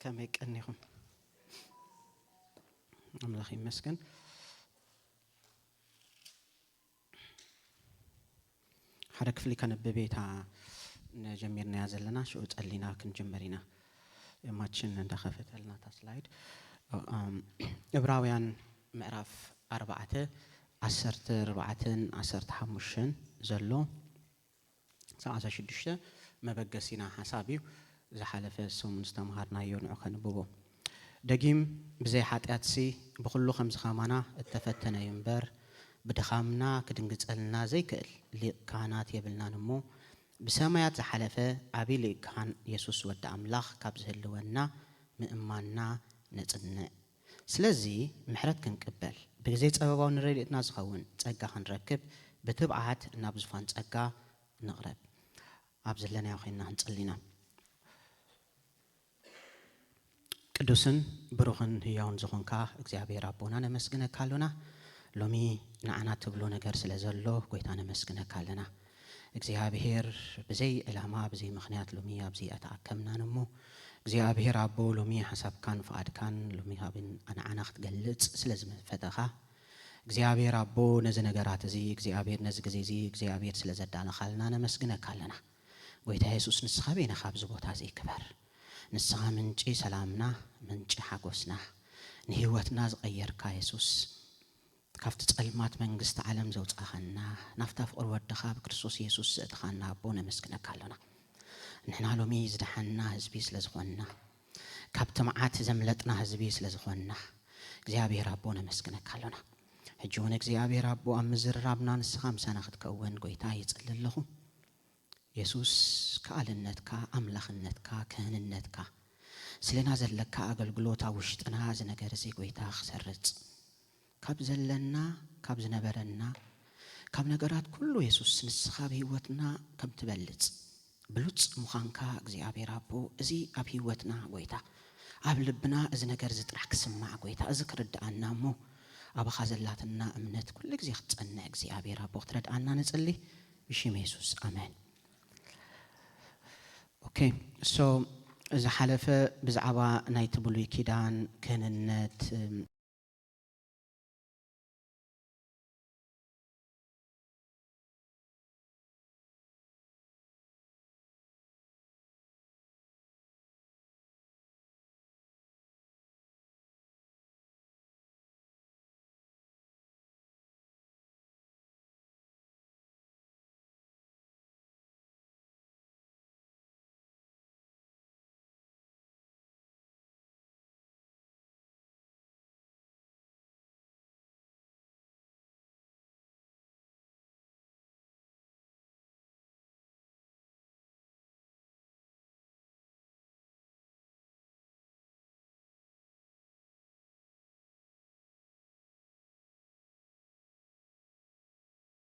كم يكنيهم أملاخي مسكن حرك فلي كان ببيتها نجميرنا يازلنا شو تقلينا كنجمرينا ما تشن عند خفت لنا تسلايد إبراويان معرف 4 10 حمشن زلو ساعة شدشة ما بقسينا حسابي زحلف السوم نستمهرنا يونعو كنبوبو دقيم بزي حاتياتسي بخلو 5 خامانا اتفتنا ينبر بدخامنا كدنقصلنا زي كل اللي كانت يبلنا نمو بسمايات زحلفه ابي لي كان يسوس ود املاح كابز هلونا مئماننا نصنع سلازي محرت كنقبل بغزي صباباو نريدنا زخون صقا خنركب بتبعات نابزفان صقا نقرب ابزلنا يخينا نصلينا ቅዱስን ብሩኽን ህያውን ዝኾንካ እግዚአብሔር አቦና ነመስግነካ አለና ሎሚ ንዓና ትብሎ ነገር ስለዘሎ ጎይታ ነመስግነካ አለና እግዚአብሔር በዘይ ዕላማ በዘይ ምክንያት ሎሚ አብዚ አታከምና ነሞ እግዚአብሔር አቦ ሎሚ ሐሳብካን ፈአድካን ሎሚ ሀብን አናዓና ክትገልጽ ስለዝመፈተኻ እግዚአብሔር አቦ ነዚ ነገራት እዚ እግዚአብሔር ነዚ ግዜ እዚ እግዚአብሔር ስለዘዳነካልና ነመስግነካ አለና ጎይታ ኢየሱስ ንስኻቤና ካብዝ ቦታ እዚ ክበር ንስኻ ምንጪ ሰላምና ምንጪ ሓጎስና ንህይወትና ዝቀየርካ ኢየሱስ ካፍቲ ጸልማት መንግስት ዓለም ዘውጻኸና ናፍታ ፍቅር ወድኻ በክርስቶስ ኢየሱስ እትኻና አቦ ነመስግነካ አለና ንሕና ሎሚ ዝደሓና ህዝቢ ስለዝኾንና ካብቲ መዓት ዘምለጥና ህዝቢ ስለዝኾንና እግዚአብሔር አቦ ነመስግነካ አለና ሕጂውን እግዚአብሔር አቦ አምዝራብና ንስኻ ምሳና ክትከውን ጎይታ ይጽልልኹ ኢየሱስ ከአልነትካ አምላኽነትካ ከህንነትካ ስለና ዘለካ አገልግሎታ ውሽጥና ዝነገር እዚ ጎይታ ክሰርጽ ካብ ዘለና ካብ ዝነበረና ካብ ነገራት ኩሉ ኢየሱስ ንስኻ በህይወትና ከም ትበልጽ ብሉጽ ሙኻንካ እግዚአብሔር አቦ እዚ ኣብ ህይወትና ጎይታ ኣብ ልብና እዚ ነገር ዝጥራሕ ክስማዕ ጎይታ እዚ ክርዳአና እሞ ኣብኻ ዘላትና እምነት ኩሉ ግዜ ክትጸንዕ እግዚአብሔር አቦ ክትረዳአና ንጽሊ ብሽም ኢየሱስ አሜን اوكي سو اذا حلف بزعبا نايت بلوي كيدان كننت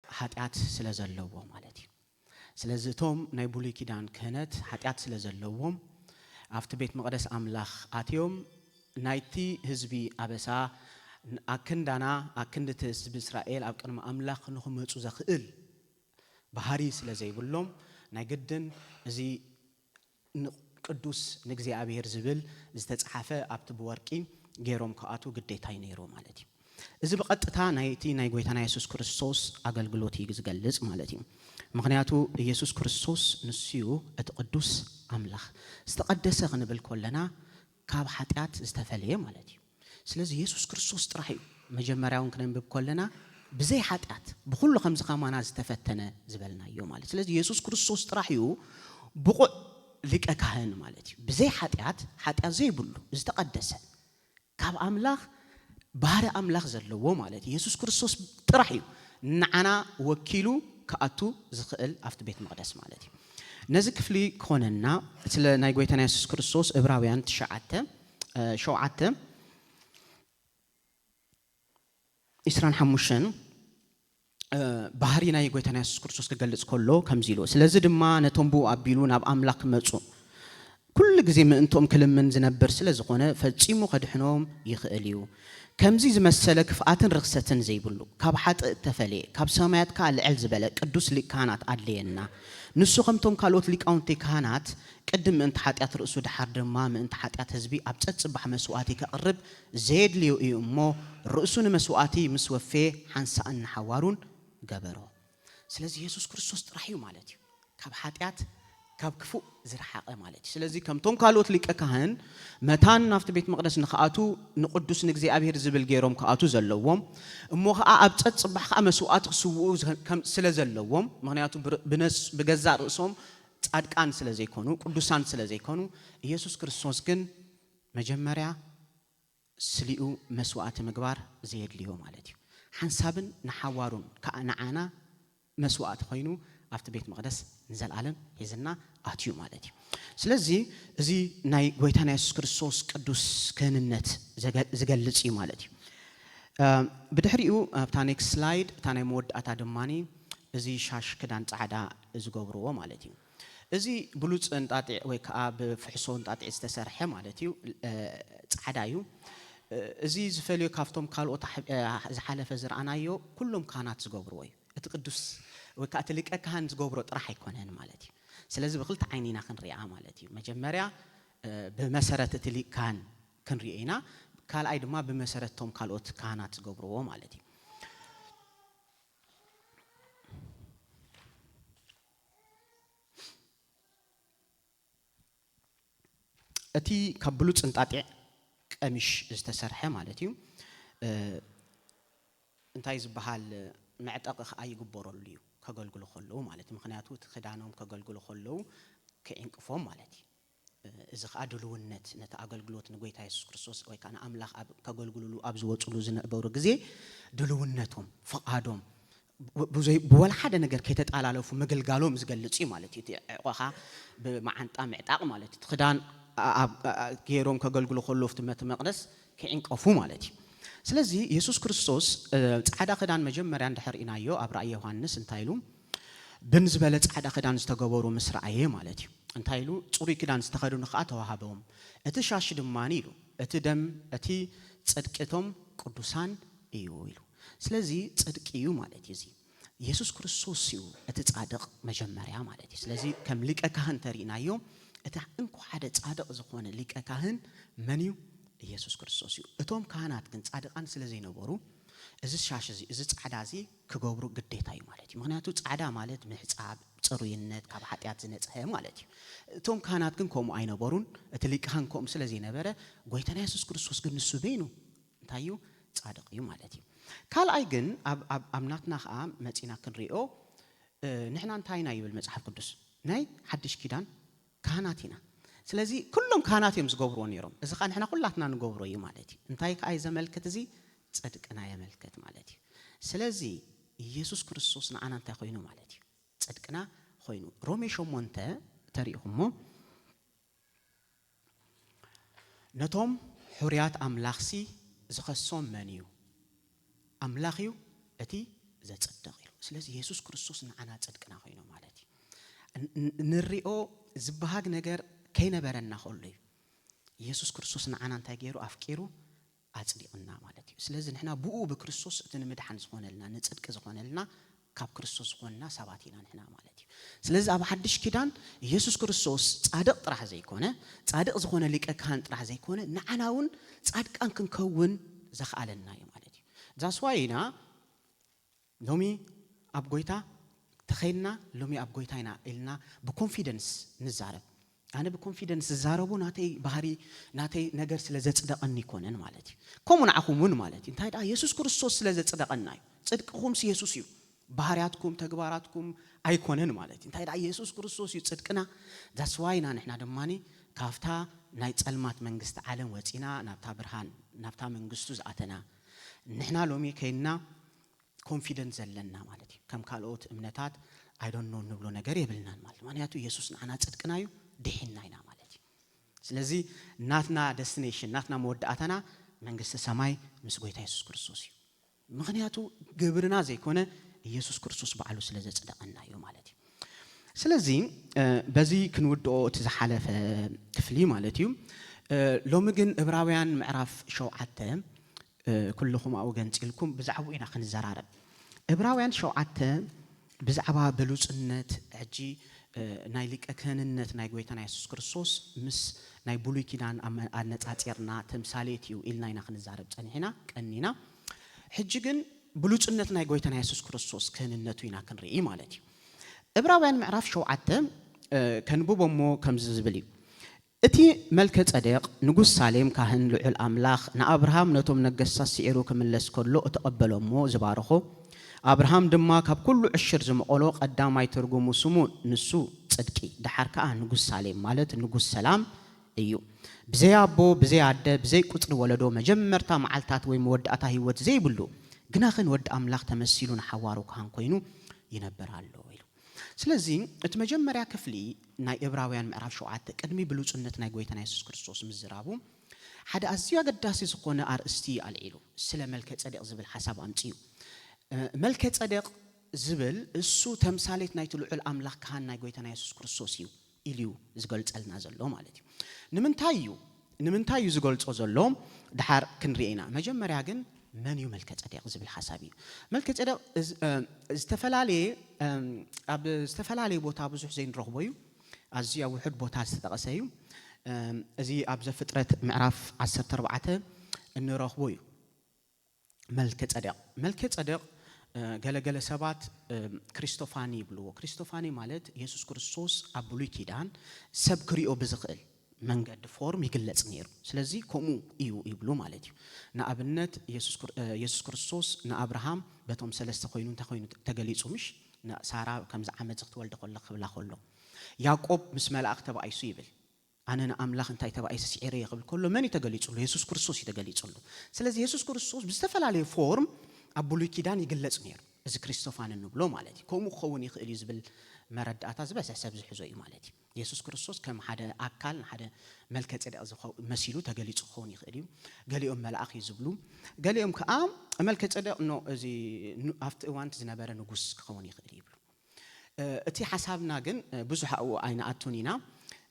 ኃጢአት ስለዘለዎ ማለት ነው ስለዚህ ቶም ናይ ብሉይ ኪዳን ክህነት ኃጢአት ስለዘለዎም አፍቲ ቤት መቅደስ አምላኽ አትዮም ናይቲ ህዝቢ አበሳ አክንዳና አክንድት ህዝቢ እስራኤል ኣብ ቅድሚ አምላኽ ንኽመጹ ዘኽእል ባህሪ ስለዘይብሎም ናይ ግድን እዚ ቅዱስ ንእግዚአብሔር ዝብል ዝተጻሓፈ ኣብቲ ብወርቂ ገይሮም ከኣቱ ግዴታይ ነይሩ ማለት እዩ እዚ በቀጥታ ናይቲ ናይ ጎይታና ኢየሱስ ክርስቶስ አገልግሎት ይግዝገልጽ ማለት እዩ ምክንያቱ ኢየሱስ ክርስቶስ ንስዩ እቲ ቅዱስ አምላኽ ዝተቀደሰ ክንብል ኮለና ካብ ኃጢአት ዝተፈለየ ማለት እዩ ስለዚህ ኢየሱስ ክርስቶስ ጥራሕ እዩ መጀመሪያውን ክንብብ ኮለና ብዘይ ኃጢአት ብኩሉ ከምዝ ኸማና ዝተፈተነ ዝበልናዮ ማለት ስለዚህ ኢየሱስ ክርስቶስ ጥራሕ እዩ ብቁዕ ሊቀ ካህን ማለት እዩ ብዘይ ኃጢአት ዘይብሉ ዝተቀደሰ ካብ አምላኽ ባህሪ አምላኽ ዘለዎ ማለት ኢየሱስ ክርስቶስ ጥራሕ እዩ ንዓና ወኪሉ ከአቱ ዝኽእል አፍቲ ቤት መቅደስ ማለት እዩ ነዚ ክፍሊ ኮነና ስለ ናይ ጎይታና ኢየሱስ ክርስቶስ ዕብራውያን 9:7 25 ባህሪ ናይ ጎይታና ኢየሱስ ክርስቶስ ክገልጽ ከሎ ከምዚሎ ስለዚህ ድማ ነቶምቡ አቢሉ ናብ አምላኽ መጹ ኩሉ ግዜ ምእንቶም ክልምን ዝነብር ስለዝኾነ ፈጺሙ ከድሕኖም ይኽእል እዩ ከምዚ ዝመሰለ ክፍኣትን ርክሰትን ዘይብሉ ካብ ሓጥእ ተፈልየ ካብ ሰማያት ልዕል ዝበለ ቅዱስ ሊቅ ካህናት አድልየና ንሱ ከምቶም ካልኦት ሊቃውንቲ ካህናት ቅድም ምእንቲ ሓጢአት ርእሱ ድሓር ድማ ምእንቲ ሓጢአት ህዝቢ ኣብ ፀጽባሕ መስዋዕቲ ከቅርብ ዘየድልዮ እዩ እሞ ርእሱ ንመስዋዕቲ ምስ ወፌ ሓንሳእን ሓዋሩን ገበሮ ስለዚህ ኢየሱስ ክርስቶስ ጥራሕ እዩ ማለት እዩ ካብ ሓጢአት ካብ ክፉእ ዝረሓቀ ማለት እዩ ስለዚህ ከምቶም ካልኦት ሊቀ ካህን መታን ናፍቲ ቤት መቅደስ ንኸኣቱ ንቅዱስ ንእግዚአብሔር ዝብል ገይሮም ከኣቱ ዘለዎም እሞ ከዓ ኣብ ፀጽባሕ ከዓ መስዋዕቲ ክስውኡ ስለ ዘለዎም ምክንያቱ ብገዛ ርእሶም ጻድቃን ስለ ዘይኮኑ ቅዱሳን ስለ ዘይኮኑ ኢየሱስ ክርስቶስ ግን መጀመርያ ስሊኡ መስዋዕቲ ምግባር ዘየድልዮ ማለት እዩ ሓንሳብን ንሓዋሩን ከኣናዓና መስዋዕቲ ኮይኑ ኣብቲ ቤት መቅደስ ንዘላለም ሒዝና ኣትዩ ማለት እዩ ስለዚህ እዚ ናይ ጎይታና ኢየሱስ ክርስቶስ ቅዱስ ክህንነት ዝገልጽ እዩ ማለት እዩ ብድሕሪኡ ኣብታ ኔክስት ስላይድ እታ ናይ መወዳእታ ድማኒ እዚ ሻሽ ክዳን ጻዕዳ ዝገብርዎ ማለት እዩ እዚ ብሉጽ እንጣጢዕ ወይ ከዓ ብፍሕሶ እንጣጢዕ ዝተሰርሐ ማለት እዩ ጻዕዳ እዩ እዚ ዝፈልዮ ካፍቶም ካልኦት ዝሓለፈ ዝረአናዮ ኩሎም ካህናት ዝገብርዎ እዩ እቲ ቅዱስ ወይ ከዓ እቲ ሊቀ ካህን ዝገብሮ ጥራሕ ኣይኮነን ማለት እዩ ስለዚህ ብክልተ ዓይኒና ክንሪኣ ማለት እዩ መጀመርያ ብመሰረት እቲ ሊቅ ካህን ክንሪኦ ኢና ካልኣይ ድማ ብመሰረቶም ካልኦት ካህናት ዝገብርዎ ማለት እዩ እቲ ካብ ብሉጽ እንጣጢዕ ቀሚሽ ዝተሰርሐ ማለት እዩ እንታይ ዝበሃል መዕጠቂ ከዓ ይግበረሉ እዩ ከገልግሉ ከለው ማለት ምክንያቱ ትخدانهم ከገልግሉ ከለው ከእንቅፎም ማለት እዚ ከዓ ድልውነት ነታ አገልግሎት ንጎይታ ኢየሱስ ክርስቶስ ወይ ካና አምላኽ ከገልግሉሉ ኣብ ዝወጽሉ ዝነበሩ ግዜ ድልውነቶም ፈቃዶም ብወላ ሓደ ነገር ከተጣላለፉ መገልጋሎም ዝገልጽ እዩ ማለት እዩ ቆኻ ብማዓንጣ ምዕጣቅ ማለት እዩ ትخدان ገይሮም ከገልግሉ ከለው ፍቲ መቅደስ ከእንቅፉ ማለት እዩ ስለዚህ ኢየሱስ ክርስቶስ ጻዕዳ ክዳን መጀመርያ እንደሕርኢናዮ ኣብ ራእይ ዮሐንስ እንታይሉ ብንዝበለ ጻዕዳ ክዳን ዝተገበሩ ምስራአየ ማለት እዩ እንታይሉ ጽሩይ ክዳን ዝተኸድኑ ከዓ ተዋሃበዎም እቲ ሻሽ ድማኒ ኢሉ እቲ ደም እቲ ጽድቅቶም ቅዱሳን እዩ ኢሉ ስለዚህ ጽድቅ እዩ ማለት እዩ ኢየሱስ ክርስቶስ እዩ እቲ ጻድቅ መጀመርያ ማለት እዩ ስለዚህ ከም ሊቀ ካህን ተሪኢናዮ እቲ እንኳ ሓደ ጻድቅ ዝኾነ ሊቀ ካህን መን እዩ ኢየሱስ ክርስቶስ እዩ እቶም ካህናት ግን ጻድቃን ስለ ዘይነበሩ እዚ ሻሽ እዚ ጻዕዳ እዚ ክገብሩ ግዴታ እዩ ማለት እዩ ምክንያቱ ጻዕዳ ማለት ምሕጻብ ጽሩይነት ካብ ሓጢያት ዝነጽሐ ማለት እዩ እቶም ካህናት ግን ከምኡ ኣይነበሩን እቲ ሊቀ ካህን ከምኡ ስለ ዘይነበረ ጎይታና ኢየሱስ ክርስቶስ ግን ንሱ በይኑ እንታይ እዩ ጻድቅ እዩ ማለት እዩ ካልኣይ ግን ኣብ ናትና ከዓ መጺና ክንሪኦ ንሕና እንታይ ና ይብል መጽሓፍ ቅዱስ ናይ ሓድሽ ኪዳን ካህናት ኢና ስለዚህ ኩሎም ካህናት እዮም ዝገብርዎ ነይሮም እዚ ከዓ ንሕና ኩላትና ንገብሮ እዩ ማለት እዩ እንታይ ከዓ ዘመልክት እዚ ጽድቅና የመልክት ማለት እዩ ስለዚህ ኢየሱስ ክርስቶስ ንዓና እንታይ ኮይኑ ማለት እዩ ጽድቅና ኮይኑ ሮሜ 8 ተሪኢኹሞ ነቶም ሕርያት ኣምላኽሲ ዝኸሶም መን እዩ ኣምላኽ እዩ እቲ ዘጽድቕ ኢሉ ስለዚህ ኢየሱስ ክርስቶስ ንዓና ጽድቅና ኮይኑ ማለት እዩ ንሪኦ ዝበሃግ ነገር ከይነበረና ከሉ ኢየሱስ ክርስቶስ ንዓና እንታይ ገይሩ ኣፍቂሩ ኣጽዲቅና ማለት እዩ ስለዚህ ንሕና ብኡ ብክርስቶስ እቲ ንምድሓን ዝኾነልና ንጽድቅ ዝኾነልና ካብ ክርስቶስ ዝኾነና ሰባት ኢና ንሕና ማለት እዩ ስለዚህ ኣብ ሓድሽ ኪዳን ኢየሱስ ክርስቶስ ጻድቅ ጥራሕ ዘይኮነ ጻድቅ ዝኾነ ሊቀ ካህን ጥራሕ ዘይኮነ ንዓናውን ጻድቃን ክንከውን ዘኽኣለና እዩ ማለት እዩ ዛስዋይና ሎሚ ኣብ ጎይታ ተኸይና ሎሚ ኣብ ጎይታ ኢና ኢልና ብኮንፊደንስ ንዛረብ ኣነ ብኮንፊደንስ ዝዛረቡ ናተይ ባህሪ ናተይ ነገር ስለ ዘጽደቀኒ ይኮነን ማለት እዩ ከምኡ ንዓኹምን ማለት እዩ እንታይ ዳ ኢየሱስ ክርስቶስ ስለ ዘጽደቀና እዩ ጽድቅኩም ኢየሱስ እዩ ባህሪያትኩም ተግባራትኩም ኣይኮነን ማለት እዩ እንታይ ዳ ኢየሱስ ክርስቶስ እዩ ጽድቅና ዛስዋይና ንሕና ደማኒ ካፍታ ናይ ጸልማት መንግስቲ ዓለም ወፂና ናብታ ብርሃን ናብታ መንግስቱ ዝኣተና ንሕና ሎሚ ከይና ኮንፊደንስ ዘለና ማለት እዩ ከም ካልኦት እምነታት አይ ዶንት ኖ ንብሎ ነገር የብልናን ማለት ምክንያቱ ኢየሱስ ንዓና ጽድቅና እዩ ድሕና ኢና ማለት እዩ ስለዚህ ናትና ዴስቲኔሽን ናትና መወዳእታና መንግስቲ ሰማይ ምስ ጎይታ ኢየሱስ ክርስቶስ እዩ ምክንያቱ ግብርና ዘይኮነ ኢየሱስ ክርስቶስ በዓሉ ስለ ዘጽደቀና እዩ ማለት እዩ ስለዚህ በዚ ክንውድኦ እቲ ዝሓለፈ ክፍሊ ማለት እዩ ሎሚ ግን ዕብራውያን ምዕራፍ 7 كلكم أو جنسيلكم بزعبوا إنا خنزرارب إبراويان شوعته بزعبا بلوصنت عجي نايلك أكهننت نايقويتنا يسوع كريستوس مس ناي بولي كيدان أنتاتيرنا تمثاليتيو إلنا إنا خنزرارب تانينا كأننا حجيجن بلوصنت نايقويتنا يسوع كريستوس كهننتو إنا كنري مالتي إبراويان معرف شوعته كنبوبو مو كمززبلي أتي ملكة صديق نقول سالم كهن لعل أملاخ نأبراهام نتوم نجسس سيرو كملس كله تقبلوا مو زبارخو أبراهام دماغ هب كله عشر زم قلوق قدام ما يترجموا سمون نسو صدقي ده حركة نقول سالم مالت نقول سلام أيو بزي أبو بزي عدة بزي كتر ولدو مجمرتا معلتات ويمود أتاهي ود زي بلو جناخن ود أملاخ تمثيلون حوارو كهن كوينو ينبر على ስለዚህ እትመጀመሪያ ክፍሊ ናይ ዕብራውያን ምዕራፍ 7 ቀድሚ ብሉጽነት ናይ ጎይታና ኢየሱስ ክርስቶስ ምዝራቡ ሓደ ኣዝዩ ኣገዳሲ ዝኾነ ኣርእስቲ ኣልዒሉ ስለ መልከ ጸደቅ ዝብል ሓሳብ ኣምጪዩ መልከ ጸደቅ ዝብል እሱ ተምሳሌት ናይ ልዑል ኣምላኽ ካህን ናይ ጎይታና ኢየሱስ ክርስቶስ እዩ ኢልዩ ዝገልጸልና ዘሎ ማለት እዩ ንምንታይ እዩ ዝገልጾ ዘሎ ድሓር ክንርኢና መጀመርያ ግን من يوم الكتادق زبل حسابي ملكتادق استفلالي بوتا بزح زين رغبويو ازي واحد بوتا استقسيو ازي ابز فتره معرف 14 ان رغبويو ملكتادق ገለገለ ሰባት ክሪስቶፋኒ ብልዎ ክሪስቶፋኒ ማለት ኢየሱስ ክርስቶስ አብሉይ ኪዳን ሰብ ክሪኦ ብዝኽእል መንገድ ፎርም ይግለጽ ነይሩ ስለዚህ ኮሙ እዩ ይብሉ ማለት እዩ ንኣብነት ኢየሱስ ክርስቶስ ንአብርሃም በቶም ሰለስተ ኮይኑ ተገሊጹ ምሽ ሳራ ከምዛ ዓመት ዝትወልድ ኮለ ክብላ ኮሎ ያዕቆብ ምስ መላእክት ተባይሱ ይብል أنا أملاخ أنت تبعي سعيري قبل كله من يتجليص له يسوع كريستوس يتجليص له سلذي يسوع كريستوس بيستفعل عليه فورم أبولي كيدان يجلس نير إذا كريستوفان النبلو مالتي كم خوني خليز بالمرد أتاز بس حساب زحزوي مالتي يسوع كريستوس كم حدا أكل حدا ملكة إذا مسيلو تجليص خوني خليم قال يوم ملاك يزبلو قال يوم كأم ملكة إذا إنه زي أفت وانت زنبرة نجوس خوني خليم أتي حسابنا جن بزح أو أين أتونينا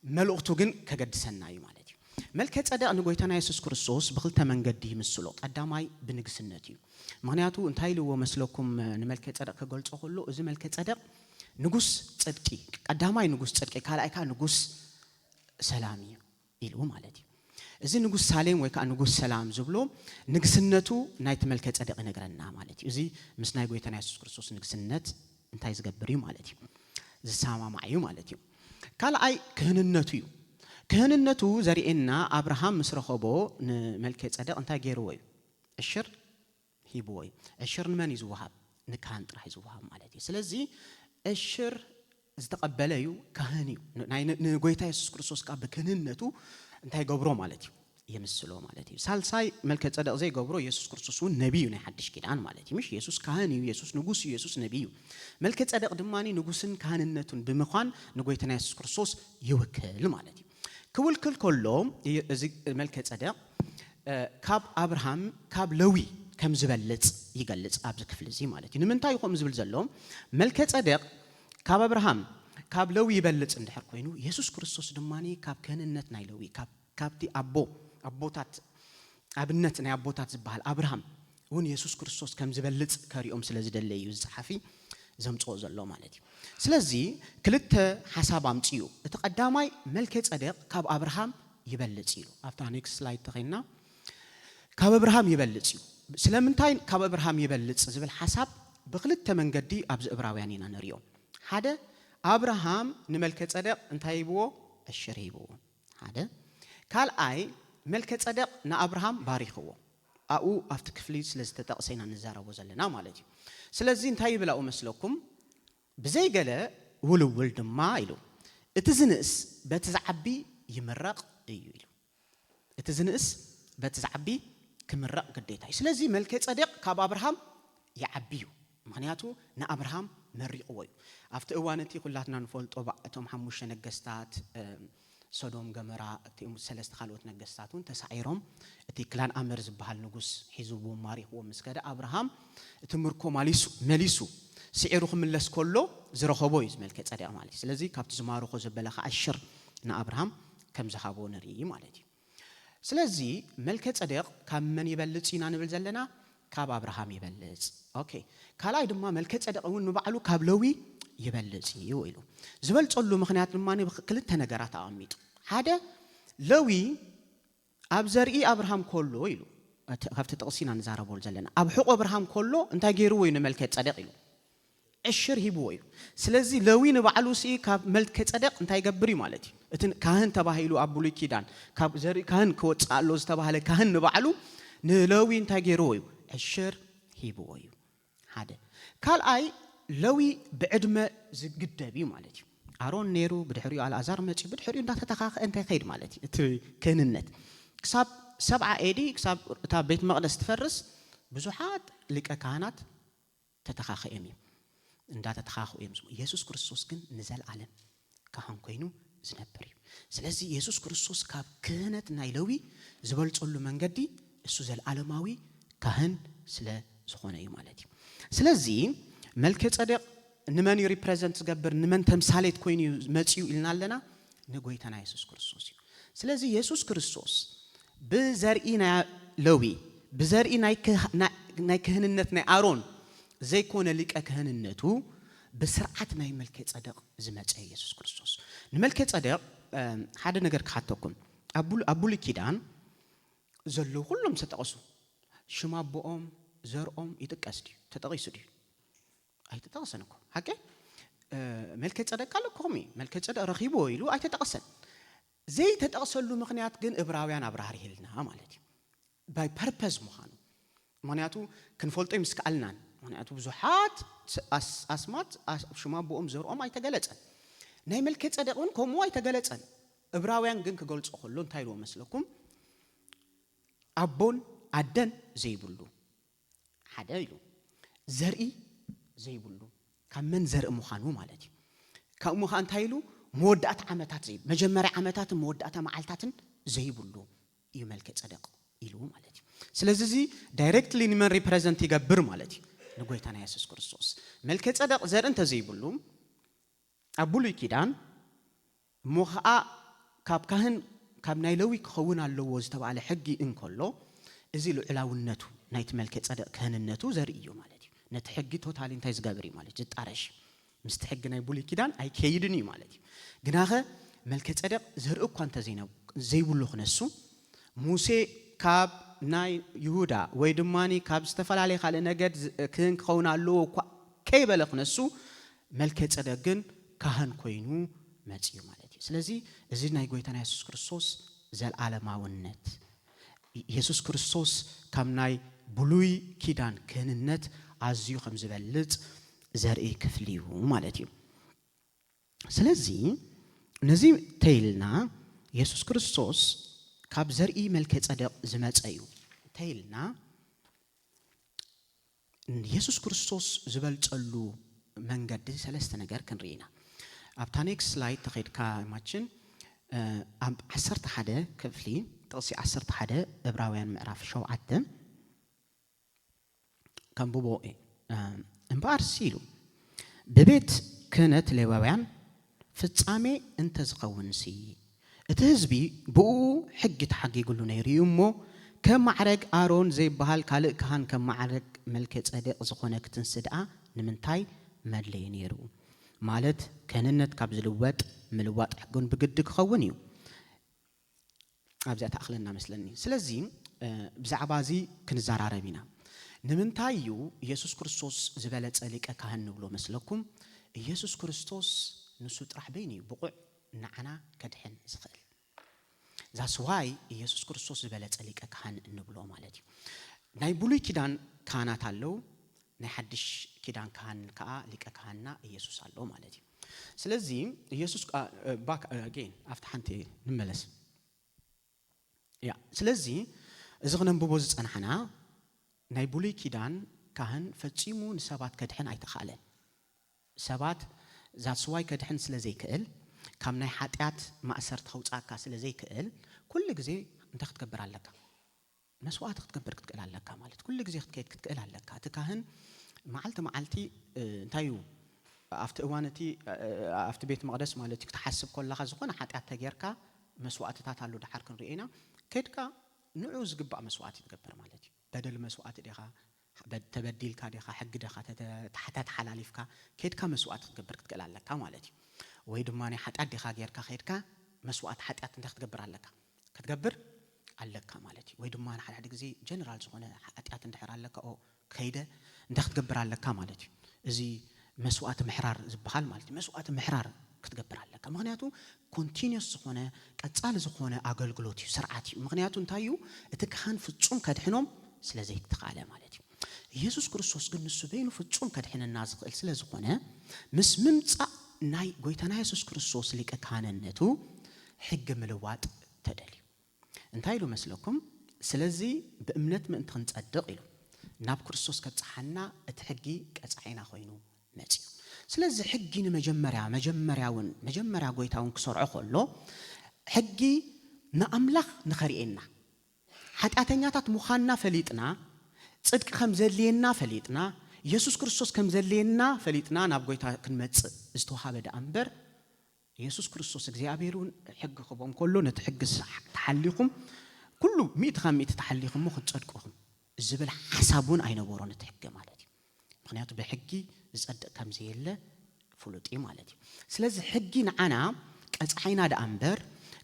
ملؤتو جن كجد سناي مالتي ملكة أداء نقولتنا يسوع كريستوس بخلت من قديه مسلوط قدامي بنجسنتي معناته انتهي له مسلوكم نملكة أداء كقولت أقوله إذا ملكة أداء نجوس صدقي قدامي نجوس صدقي كلا أيك نجوس سلامي إلو مالتي إذا نجوس سالم ويك نجوس سلام زبلو نجسنته نايت ملكة أداء نجرنا مالتي إذا مسنا نقولتنا يسوع كريستوس نجسنت انتهي زجبري مالتي إذا سامع معيو مالتي قال أي كهننتو زريئنا أبراهام مسرخبو ملكة صدق أنت جيروي الشر هي بوي الشر من يزوهاب نكهن راح يزوهاب مالتي سلزي الشر استقبليو كهنيو نقولتا يسوع كريستوس كاب كهننتو أنت جبرو مالتي يمسلو مالتي سالساي ملكة صدق زي جبرو يسوع كريستوس نبي ونحدش كده عن مالتي مش يسوع كهنيو يسوع نجوس يسوع نبيو ملكة صدق دماني نجوسن كهننتون بمخان نقولتا يسوع كريستوس يوكل مالتي كل كلهم زي ملكة صدق كاب أبراهام كاب لوي كم زبلت يجلس أبز كفل زي مالتي نمنتاي يقوم زبل زلهم ملكة صدق كاب أبراهام كاب لوي يبلت عند حركينو يسوع كريستوس دماني كاب كهننت نايلوي كابتي أبوتات أبنتنا أبوتات زبال أبراهام ون يسوع كريستوس كم زبلت كاريوم سلزي دللي يوزحفي زمصو زلو مالتي سلازي كلت حساب امطيو تقداماي ملكه صدق كاب ابراهام يبلصيلو افتا نيكست سلايد تخينا كاب ابراهام يبلصيو سلامنتاين كاب ابراهام يبلص زبل حساب بخلت منغدي ابز ابراويانينا نريو حدا ابراهام نملكه صدق انتايبو الشريبو حدا قال اي ملكه صدق نا ابراهام باريخو او افت كفلي سلازتتقسينا نزاربو زلنا مالتي سلازي انتاي بلاو مسلكم بزي قال ولد ما إلو اتزنس بتزعبي يمرق إيلو اتزنس بتزعبي كمرق قديتها سلازي ملكة صدق كاب أبراهام يعبيو معناته نا أبراهام مريقوي أفت أوانتي كلاتنا نفولت أبعتهم حموش نجستات سودوم جمرة تيم سلست خلوت نجستاتون تسعيرهم تي كلان أمر زبها النجوس حزبو ماري هو مسكدة أبراهام تمركو ماليسو سعيرهم من لس كله زرخبويز ملكة صدق مالي سلازي كابت زمارو خو زبلخ عشر نا أبراهام كم زخابو نري مالتي ስለዚህ መልከ ጸደቅ ካብ መን ይበልጽ ኢና ንብል ዘለና ካብ አብርሃም ይበልጽ ኦኬ ካላይ ድማ መልከ ጸደቅ እውን ንባዕሉ ካብ ሌዊ ይበልጽ እዩ ኢሉ ዝበልጸሉ ምኽንያት ድማ ክልተ ነገራት አሚጥ ሓደ ሌዊ ኣብ ዘርኢ አብርሃም ኮሎ ኢሉ ካብቲ ጥቕሲና ንዛረበሉ ዘለና ኣብ ሕቆ አብርሃም ኮሎ እንታይ ገይርዎ እዩ ንመልከ ጸደቅ ኢሉ ዕሽር ሂብዎ እዩ ስለዚህ ሌዊ ንባዕሉ ሲ ካብ መልከ ጸደቅ እንታይ ገብር እዩ ማለት እዩ እቲ ካህን ተባሂሉ ኣብ ብሉይ ኪዳን ካብ ዘርኢ ካህን ክወፅእ ኣሎ ዝተባሃለ ካህን ንባዕሉ ንሌዊ እንታይ ገይርዎ እዩ ዕሽር ሂብዎ እዩ ሓደ ካልኣይ ሌዊ ብዕድመ ዝግደብ እዩ ማለት እዩ አሮን ነይሩ ብድሕሪኡ አልዓዛር መጪ ብድሕሪኡ እንዳተተኻኸ እንታይ ከይድ ማለት እዩ እቲ ክህንነት ክሳብ 70 ኤዲ ክሳብ እታ ቤት መቅደስ ትፈርስ ብዙሓት ሊቀ ካህናት ተተኻኸዮም እዩ እንዳተተኻኸዮም ኢየሱስ ክርስቶስ ግን ንዘለዓለም ካህን ኮይኑ ዝነብር እዩ ስለዚህ ኢየሱስ ክርስቶስ ካብ ክህነት ናይ ሌዊ ዝበልጸሉ መንገዲ እሱ ዘለዓለማዊ ካህን ስለ ዝኾነ እዩ ማለት እዩ ስለዚህ መልከ ጸደቅ ንመን ሪፕሬዘንት ዝገብር ንመን ተምሳሌት ኮይኑ መጪው ኢልና ኣለና ንጎይታና ኢየሱስ ክርስቶስ እዩ ስለዚህ ኢየሱስ ክርስቶስ ብዘርኢ ናይ ሌዊ ብዘርኢ ናይ ክህንነት ናይ አሮን ዘይኮነ ሊቀ ክህንነቱ በስርዓት ናይ መልከ ጸደቅ ዝመጸ ኢየሱስ ክርስቶስ ንመልከ ጸደቅ ሓደ ነገር ክሓተኩም አቡል ኪዳን ዘለው ሁሉም ተጠቀሱ ሽማቦኦም ዘርኦም ይጥቀስ ዲ ተጠቂሱ ዲ አይተጠቀሰን እኮ ሐቂ መልከ ጸደቅ አለኮም መልከ ጸደቅ ረኺቦ ኢሉ አይተጠቀሰን ዘይ ተጠቀሰሉ ምክንያት ግን ዕብራውያን አብራር ይልና ማለት እዩ ባይ ፐርፐዝ መሆኑ ምክንያቱ ክንፈልጦ ይምስካልናን ምክንያቱ ብዙሓት አስማት ሽማቦኦም ዘርኦም አይተገለጸን ናይ መልከ ጸደቅን ኮሞ አይተገለጸን ዕብራውያን ግን ክገልጾ ሁሉ እንታይ ነው መስለኩም አቦን አደን ዘይብሉ ሓደ ኢሉ ዘርኢ ዘይብሉ ከመን ዘርኢ መሆኑ ማለት እዩ ካብ መሆን እንታይ ኢሉ መወዳእታ ዓመታት ዘይ መጀመሪያ ዓመታት መወዳእታ መዓልታትን ዘይብሉ እዩ መልከ ጸደቅ ኢሉ ማለት እዩ ስለዚህ እዚ ዳይሬክትሊ ንመን ሪፕሬዘንት ይገብር ማለት እዩ ንጎይታና ኢየሱስ ክርስቶስ መልከ ጸደቅ ዘርን ተዘይብሉ አቡሉይ ኪዳን ሞኸአ ካብ ካህን ካብ ናይ ሌዊ ክኸውን ኣለዎ ዝተባለ ሕጊ እንከሎ እዚ ልዑላውነቱ ናይቲ መልከ ጸደቅ ክህንነቱ ዘርኢ እዩ ማለት እዩ ነቲ ሕጊ ቶታሊ እንታይ ዝገብር እዩ ማለት ዝጣረሽ ምስቲ ሕጊ ናይ ቡሉይ ኪዳን ኣይከይድን እዩ ማለት እዩ ግናኸ መልከ ጸደቅ ዘርኢ እኳ ዘይብሉ ክነሱ ሙሴ ካብ ናይ ይሁዳ ወይ ድማኒ ካብ ዝተፈላለየ ካልእ ነገድ ክህን ክኸውን ኣለዎ እኳ ከይበለ ክነሱ መልከ ጸደቅ ግን ካህን ኮይኑ መጽዩ ማለት እዩ ስለዚህ እዚ ናይ ጎይታና ኢየሱስ ክርስቶስ ዘለዓለማውነት ኢየሱስ ክርስቶስ ካብ ናይ ብሉይ ኪዳን ክህንነት ኣዝዩ ከም ዝበልጽ ዘርኢ ክፍሊ እዩ ማለት እዩ ስለዚህ ነዚ ተይልና ኢየሱስ ክርስቶስ ካብ ዘርኢ መልከ ጸደቅ ዝመጸ እዩ ተይልና ኢየሱስ ክርስቶስ ዝበልጸሉ መንገዲ ሰለስተ ነገር ክንሪኢና ኣብታ ኔክስት ስላይድ ተኸይድካ ማችን 11 ክፍሊ ጥቕሲ 11 ዕብራውያን ምዕራፍ 7 ከምብቦ እምበር ሲሉ በቤት ክህነት ሌዋውያን ፍጻሜ እንተ ዝኸውንሲ እቲ ህዝቢ ብኡ ሕጊ ተሓጊጉሉ ነይሩ እሞ ከም ማዕረግ አሮን ዘይበሃል ካልእ ካህን ከም ማዕረግ መልከ ጸደቅ ዝኾነ ክትንስድኣ ንምንታይ መድለይ ነይሩ ማለት ክህንነት ካብ ዝልወጥ ምልዋጥ ሕጉን ብግዲ ክኸውን እዩ ኣብዚኣ ተኣኽለና መስለኒ ስለዚህ ብዛዕባ እዚ ክንዘራረብ ኢና ንምንታይ እዩ ኢየሱስ ክርስቶስ ዝበለጸ ሊቀ ካህን ንብሎ መስለኩም ኢየሱስ ክርስቶስ ንሱ ጥራሕ በይኒ ብቁዕ ንዓና ከድሕን ዝኽእል ዛስ ዋይ ኢየሱስ ክርስቶስ ዝበለጸ ሊቀ ካህን እንብሎ ማለት እዩ ናይ ብሉይ ኪዳን ካህናት ኣለው ናይ ሓድሽ ኪዳን ካህን ከዓ ሊቀ ካህንና ኢየሱስ ኣለው ማለት እዩ ስለዚህ ኢየሱስ ባክ አጌን after ሓንቲ ንመለስ ያ ስለዚህ እዚ ክነንብቦ ዝጸናሕና ናይ ብሉይ ኪዳን ካህን ፈጺሙ ንሰባት ከድሕን ኣይተኻለን ሰባት ዛስ ዋይ ከድሕን ስለ ዘይክእል ካብ ናይ ሓጢያት ማእሰር ተውጻካ ስለ ዘይክእል ኩሉ ግዜ እንተ ክትገብር ኣለካ መስዋዕት ክትገብር ክትክእል ኣለካ ማለት ኩሉ ግዜ ክትከይድ ክትክእል ኣለካ እቲ ካህን መዓልቲ እንታዩ ኣብቲ እዋነቲ ኣብቲ ቤት መቅደስ ማለት ክትሓስብ ኮላኻ ዝኾነ ሓጢያት ተገርካ መስዋዕትታት ኣሉ ድሓር ክንሪኢና كيدكا نعوز قبع مسوات يتقبر مالتي بدل مسوات ديخا تبديل كاديخا حق ديخا تحتات حلاليفكا كيدكا مسوات تقبر كتقل عليك مالتي ويدماني حتى ديخا غيركا خيدكا مسوات حتى انت تقبر عليك كتقبر عليك مالتي ويدماني حد غزي جنرال زونه حتى اندحر عليك او كيده انت تقبر عليك مالتي ازي مسوات محرار زبحال مالتي مسوات محرار كتقبر عليك مغنياتو كونتينيوس زخونه قصال زخونه اغلغلوتي سرعاتي مغنياتو انتايو اتكخان فصوم كدحنوم ስለዚህ ተቃለ ማለት ኢየሱስ ክርስቶስ ግን እሱ በይኑ ፍጹም ከድህነና ዝቅል ስለዝኾነ ምስ ምምጻ ናይ ጎይታና ኢየሱስ ክርስቶስ ሊቀ ካህንነቱ ሕግ ምልዋጥ ተደልዩ እንታይ ኢሉ መስለኩም ስለዚህ በእምነት ምእንት ክንጸድቅ ኢሉ ናብ ክርስቶስ ከጻሐና እቲ ሕጊ ቀጻዒና ኮይኑ መጽ ስለዚህ ሕጊ መጀመሪያ ጎይታውን ክሰርዖ ከሎ ሕጊ ንኣምላኽ ንኸሪኤና ኃጢአተኛታት ሙኻና ፈሊጥና ጽድቅ ከምዘልየና ፈሊጥና ኢየሱስ ክርስቶስ ከምዘልየና ፈሊጥና ናብ ጎይታ ክንመጽ ዝተወሃበ ደአምበር ኢየሱስ ክርስቶስ እግዚአብሔርን ሕግ ክቦም ከሎ ነቲ ሕግ ተሐሊኹም ኩሉ 100% ተሐሊኹም ክትጸድቁም ዝብል ሐሳቡን አይነበሮን እቲ ሕግ ማለት እዩ ምክንያቱ በሕጊ ዝጸድቅ ከምዘየለ ፍሉጥ ማለት እዩ ስለዚህ ሕጊ ንዓና ቀጻዒና ደአምበር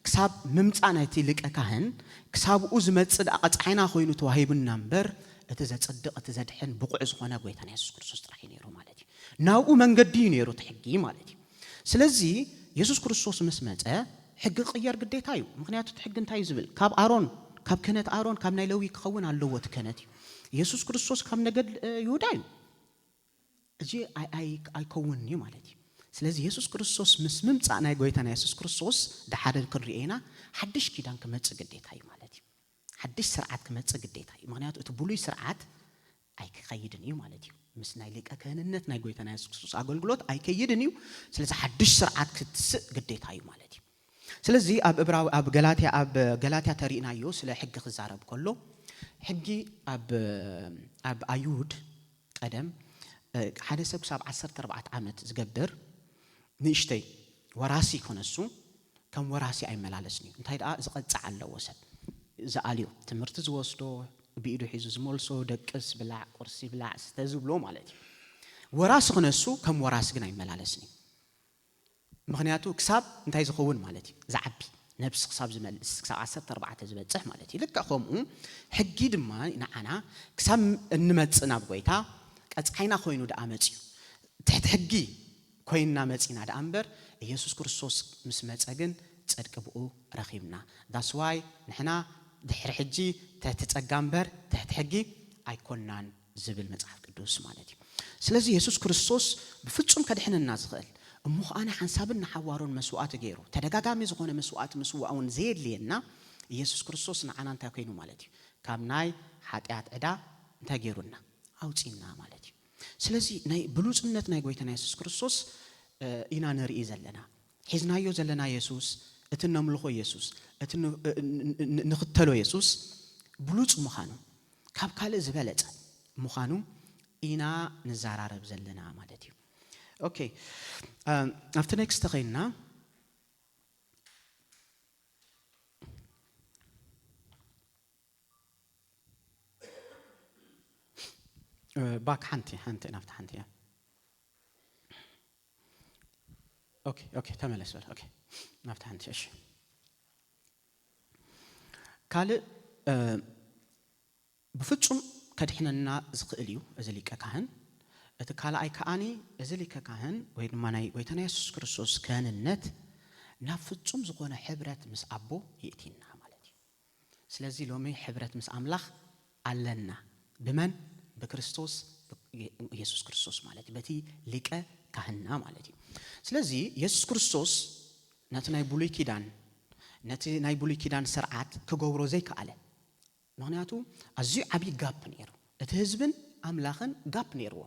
كساب ممصانايتي لك كاهن كساب اوز مصد اقصعينا خوينو توهيبنا امبر اتزصدق اتزدحن بقع زخونه غويتان يسوع كريستوس ترحي نيرو مالتي ناو منغدي نيرو تحقي مالتي سلازي يسوع كريستوس مسمته حق قيار قديتايو مخنياتو تحق انتاي زبل كاب ارون كاب كنت ارون كاب نايلوي كخون علوت كنت يسوع كريستوس كاب نغد يودايو اجي اي كونني مالتي ስለዚህ ኢየሱስ ክርስቶስ ምስምም ጻና ጎይታና ኢየሱስ ክርስቶስ ደሓደል ክርኤና ሓድሽ ኪዳን ከመጽ ግዴታዩ ማለት እዩ ሓድሽ ስርዓት ከመጽ ግዴታዩ ምክንያቱ እቲ ብሉይ ስርዓት ኣይከይድን እዩ ማለት እዩ ምስ ናይ ሊቀ ክህንነት ናይ ጎይታና ኢየሱስ ክርስቶስ አገልግሎት ኣይከይድን እዩ ስለዚህ ሓድሽ ስርዓት ክትስእ ግዴታዩ ማለት እዩ ስለዚህ ኣብ ገላትያ ተሪእናዮ ስለ ሕጊ ክዛረብ ከሎ ሕጊ ኣብ አይሁድ ቀደም ሓደ ሰብ ክሳብ 14 ዓመት ዝገብር ንሽተይ ወራሲ ኮነሱ ከም ወራሲ አይመላለስኒ እንታይ ዳ ዝቀጽዕ ኣለዎ ሰብ ዘአልዩ ትምህርት ዝወስዶ ቢኢዱ ሒዙ ዝመልሶ ደቅስ ብላዕ ቁርሲ ብላዕ ዝተዝብሎ ማለት እዩ ወራሲ ኮነሱ ከም ወራሲ ግን አይመላለስኒ ምክንያቱ ክሳብ እንታይ ዝኸውን ማለት እዩ ዝዓቢ ነብስ ክሳብ ዝመልስ ክሳብ 14 ዝበጽሕ ማለት እዩ ልክ ከምኡ ሕጊ ድማ ንዓና ክሳብ እንመጽእ ናብ ጎይታ ቀጽዓይና ኮይኑ ደአመጽ እዩ ትሕት ሕጊ ኮይና መጽና ደአምበር ኢየሱስ ክርስቶስ ምስ መጸግን ጽድቅ ብኡ ረኺብና that's why ንሕና ድሕሪ ሕጂ ተጸጋምበር ትሕት ሕጊ ኣይኮናን ዝብል መጽሐፍ ቅዱስ ማለት እዩ ስለዚህ ኢየሱስ ክርስቶስ ብፍጹም ከድሕነና ዝኽእል እሞ ኣነ ሓንሳብን ሓዋሮን መስዋዕት ገይሩ ተደጋጋሚ ዝኾነ መስዋዕት መስዋዕውን ዘየድልየና ኢየሱስ ክርስቶስ ንዓና እንታይ ኮይኑ ማለት እዩ ካብ ናይ ኃጢአት ዕዳ እንታይ ገይሩና አውጪና ማለት እዩ ስለዚህ ናይ ብሉጽነት ናይ ጎይታና ኢየሱስ ክርስቶስ ኢና ነርኢ ዘለና ሒዝናዮ ዘለና ኢየሱስ እትነምልኾ ኢየሱስ ንኽተሎ ኢየሱስ ብሉጽ ምዃኑ ካብ ካልእ ዝበለጸ ምዃኑ ኢና ንዛራረብ ዘለና ማለት እዩ ኦኬ after next ተኸይና باك حنتي نفت حنتي اوكي تملس اوكي نفت حنتي ايش قال بفصم كدحننا زقليو ازليك كاهن اتكالا اي كاني ازليك كاهن ወይ ድማ ናይ ጎይታና ኢየሱስ ክርስቶስ ካህንነት ናብ ፍጹም ዝኾነ ሕብረት ምስ አቦ ይእቲና ማለት እዩ ስለዚህ ሎሚ ሕብረት ምስ አምላኽ አለና በመን በክርስቶስ ኢየሱስ ክርስቶስ ማለት በቲ ሊቀ ካህንና ማለት እዩ ስለዚህ ኢየሱስ ክርስቶስ ነቲ ናይ ብሉይ ኪዳን ስርዓት ክገብሮ ዘይከኣለ ምክንያቱ ኣዝዩ ዓብይ ጋፕ ነይሩ እቲ ህዝብን አምላኽን ጋፕ ነይርዎ